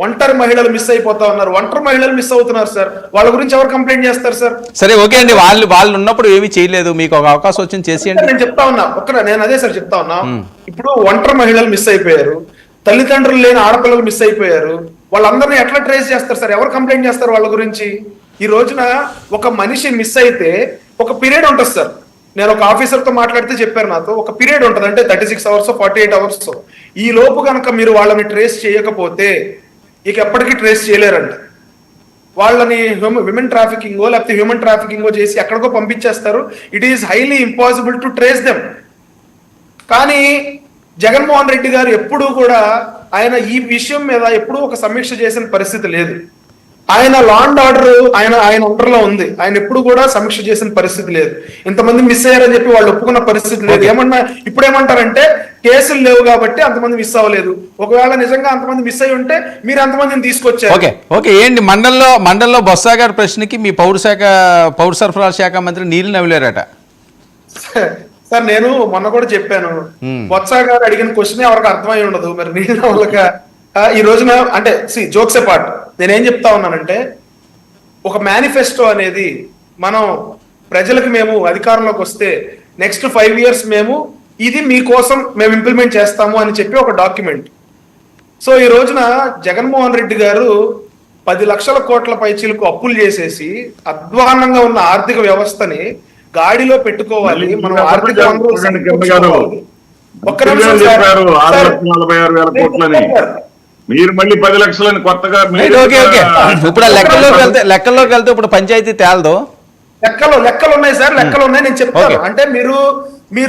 ఒంటరి మహిళలు మిస్ అయిపోతా ఉన్నారు, ఒంటరి మహిళలు మిస్ అవుతున్నారు సార్. వాళ్ళ గురించి ఎవరు కంప్లైంట్ చేస్తారు సార్? సరే ఓకే అండి, వాళ్ళు ఉన్నప్పుడు ఏమీ చేయలేదు, మీకు ఒక అవకాశం వచ్చింది చేసేయండి. నేను చెప్తా ఉన్నా, నేను అదే సార్ చెప్తా ఉన్నా. ఇప్పుడు ఒంటరి మహిళలు మిస్ అయిపోయారు, తల్లిదండ్రులు లేని ఆడపిల్లలు మిస్ అయిపోయారు, వాళ్ళందరినీ ఎట్లా ట్రేస్ చేస్తారు సార్? ఎవరు కంప్లైంట్ చేస్తారు వాళ్ళ గురించి? ఈ రోజున ఒక మనిషి మిస్ అయితే ఒక పీరియడ్ ఉంటుంది సార్. నేను ఒక ఆఫీసర్ తో మాట్లాడితే చెప్పారు నాతో, ఒక పీరియడ్ ఉంటుంది, అంటే 36 అవర్స్ 48 అవర్స్. ఈ లోపు కనుక మీరు వాళ్ళని ట్రేస్ చేయకపోతే ఇక ఎప్పటికీ ట్రేస్ చేయలేరంట. వాళ్ళని విమెన్ ట్రాఫికింగో లేకపోతే హ్యూమన్ ట్రాఫికింగో చేసి ఎక్కడికో పంపించేస్తారు. It is highly impossible to trace them. కానీ జగన్మోహన్ రెడ్డి గారు ఎప్పుడూ కూడా ఆయన ఈ విషయం మీద ఎప్పుడూ ఒక సమీక్ష చేసిన పరిస్థితి లేదు. ఆయన లా అండ్ ఆర్డర్ ఆయన అండర్లో ఉంది, ఆయన ఎప్పుడు కూడా సమీక్ష చేసిన పరిస్థితి లేదు. ఇంతమంది మిస్ అయ్యారని చెప్పి వాళ్ళు ఒప్పుకున్న పరిస్థితి లేదు. ఏమన్నా ఇప్పుడు ఏమంటారంటే కేసులు లేవు కాబట్టి అంతమంది మిస్ అవ్వలేదు. ఒకవేళ నిజంగా అంతమంది మిస్ అయ్యి ఉంటే మీరు అంతమందిని తీసుకొచ్చారు. ఓకే ఏంటి మండల్లో బొత్స గారి ప్రశ్నకి మీ పౌర సరఫరాల శాఖ మంత్రి నీళ్ళు నవ్వులేరట సార్. నేను మొన్న కూడా చెప్పాను, బొత్స గారు అడిగిన క్వశ్చన్ ఎవరికి అర్థమై ఉండదు. మరి నీళ్ళ వాళ్ళక ఈ రోజున అంటే జోక్స్ పార్ట్ నేనేం చెప్తా ఉన్నానంటే, ఒక మేనిఫెస్టో అనేది మనం ప్రజలకు మేము అధికారంలోకి వస్తే నెక్స్ట్ 5 years మేము ఇది మీకోసం మేము ఇంప్లిమెంట్ చేస్తాము అని చెప్పి ఒక డాక్యుమెంట్. సో ఈ రోజున జగన్మోహన్ రెడ్డి గారు 10 లక్షల కోట్ల పైచీలకు అప్పులు చేసేసి అధ్వాన్నంగా ఉన్న ఆర్థిక వ్యవస్థని గాడిలో పెట్టుకోవాలి, మనం ఆర్థిక ఒక్క నిమిషం సార్. చెప్పారు సార్, 6,46,000 కోట్లని, మీరు మళ్ళీ 10 లక్షలని కొత్తగా మీరు- ఓకే ఇప్పుడు ఆ లెక్కల్లోకి వెళ్తే ఇప్పుడు పంచాయతీ తేలదు. లెక్కలు ఉన్నాయి సార్, లెక్కలు ఉన్నాయి, నేను చెప్తాను. ఓకే. అంటే మీరు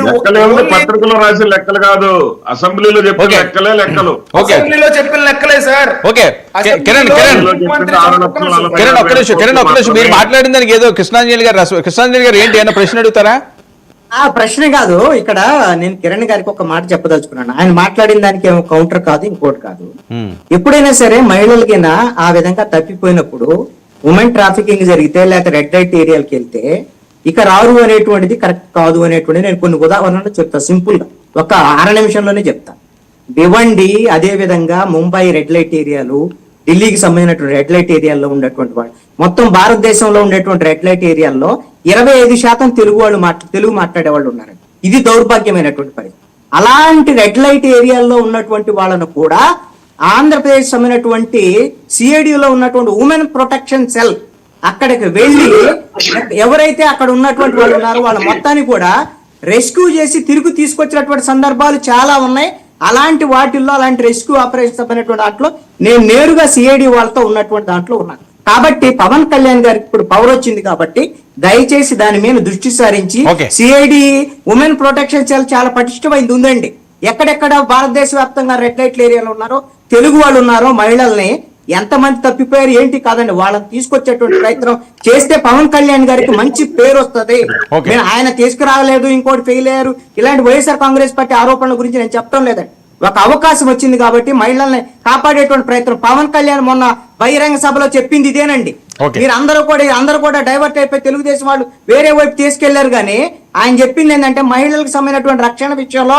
లెక్కలు ఏముంది? పత్రికలో రాసిన లెక్కలు కాదు, అసెంబ్లీలో చెప్పిన ఓకే. లెక్కలు. ఓకే అసెంబ్లీలో చెప్పిన లెక్కలే సార్. ఓకే కిరణ్ ఒక్క నిమిషం మీరు మాట్లాడిన దానికి ఏదో కృష్ణాంజలి గారు ఏంటి అన్న ప్రశ్న అడుగుతారా? ఆ ప్రశ్న కాదు, ఇక్కడ నేను కిరణ్ గారికి ఒక మాట చెప్పదలుచుకున్నాను. ఆయన మాట్లాడిన దానికి ఏమో కౌంటర్ కాదు, ఇంకోటి కాదు. ఎప్పుడైనా సరే మహిళలకైనా ఆ విధంగా తప్పిపోయినప్పుడు ఉమెన్ ట్రాఫికింగ్ జరిగితే లేకపోతే రెడ్ లైట్ ఏరియాకి వెళ్తే ఇక రారు అనేటువంటిది కరెక్ట్ కాదు అనేటువంటిది నేను కొన్ని ఉదాహరణలు చెప్తా, సింపుల్ గా ఒక 6 నిమిషంలోనే చెప్తా. భివండి, అదే విధంగా ముంబై రెడ్ లైట్ ఏరియాలు, ఢిల్లీకి సంబంధించినటువంటి రెడ్ లైట్ ఏరియాల్లో ఉన్నటువంటి వాళ్ళు, మొత్తం భారతదేశంలో ఉండేటువంటి రెడ్ లైట్ ఏరియాల్లో 25% తెలుగు మాట్లాడే వాళ్ళు ఉన్నారు. ఇది దౌర్భాగ్యమైనటువంటి పరిస్థితి. అలాంటి రెడ్ లైట్ ఏరియాల్లో ఉన్నటువంటి వాళ్ళను కూడా ఆంధ్రప్రదేశ్ సంబంధించినటువంటి సిఐడిలో ఉన్నటువంటి ఉమెన్ ప్రొటెక్షన్ సెల్ అక్కడికి వెళ్ళి ఎవరైతే అక్కడ ఉన్నటువంటి వాళ్ళు ఉన్నారో వాళ్ళ మొత్తాన్ని కూడా రెస్క్యూ చేసి తిరిగి తీసుకొచ్చినటువంటి సందర్భాలు చాలా ఉన్నాయి. అలాంటి వాటిల్లో, అలాంటి రెస్క్యూ ఆపరేషన్స్ అనేటువంటి దాంట్లో నేను నేరుగా సిఐడి వాళ్ళతో ఉన్నటువంటి దాంట్లో ఉన్నాను. కాబట్టి పవన్ కళ్యాణ్ గారికి ఇప్పుడు పవర్ వచ్చింది కాబట్టి దయచేసి దాని మీద దృష్టి సారించి సిఐడి ఉమెన్ ప్రొటెక్షన్ సెల్ చాలా పటిష్టమైంది ఉందండి. ఎక్కడెక్కడ భారతదేశ వ్యాప్తంగా రెడ్ లైట్ ఏరియాలో ఉన్నారో తెలుగు వాళ్ళు ఉన్నారో మహిళల్ని ఎంతమంది తప్పిపోయారు ఏంటి కాదండి, వాళ్ళని తీసుకొచ్చేటువంటి ప్రయత్నం చేస్తే పవన్ కళ్యాణ్ గారికి మంచి పేరు వస్తుంది. నేను ఆయన తీసుకురాలేదు, ఇంకోటి ఫెయిల్ అయ్యారు, ఇలాంటి వైఎస్ఆర్ కాంగ్రెస్ పార్టీ ఆరోపణల గురించి నేను చెప్పడం లేదండి. ఒక అవకాశం వచ్చింది కాబట్టి మహిళల్ని కాపాడేటువంటి ప్రయత్నం పవన్ కళ్యాణ్ మొన్న బహిరంగ సభలో చెప్పింది ఇదేనండి. మీరు అందరూ కూడా డైవర్ట్ అయిపోయి తెలుగుదేశం వాళ్ళు వేరే వైపు తీసుకెళ్లారు. కానీ ఆయన చెప్పింది ఏంటంటే మహిళలకు సంబంధించినటువంటి రక్షణ విషయంలో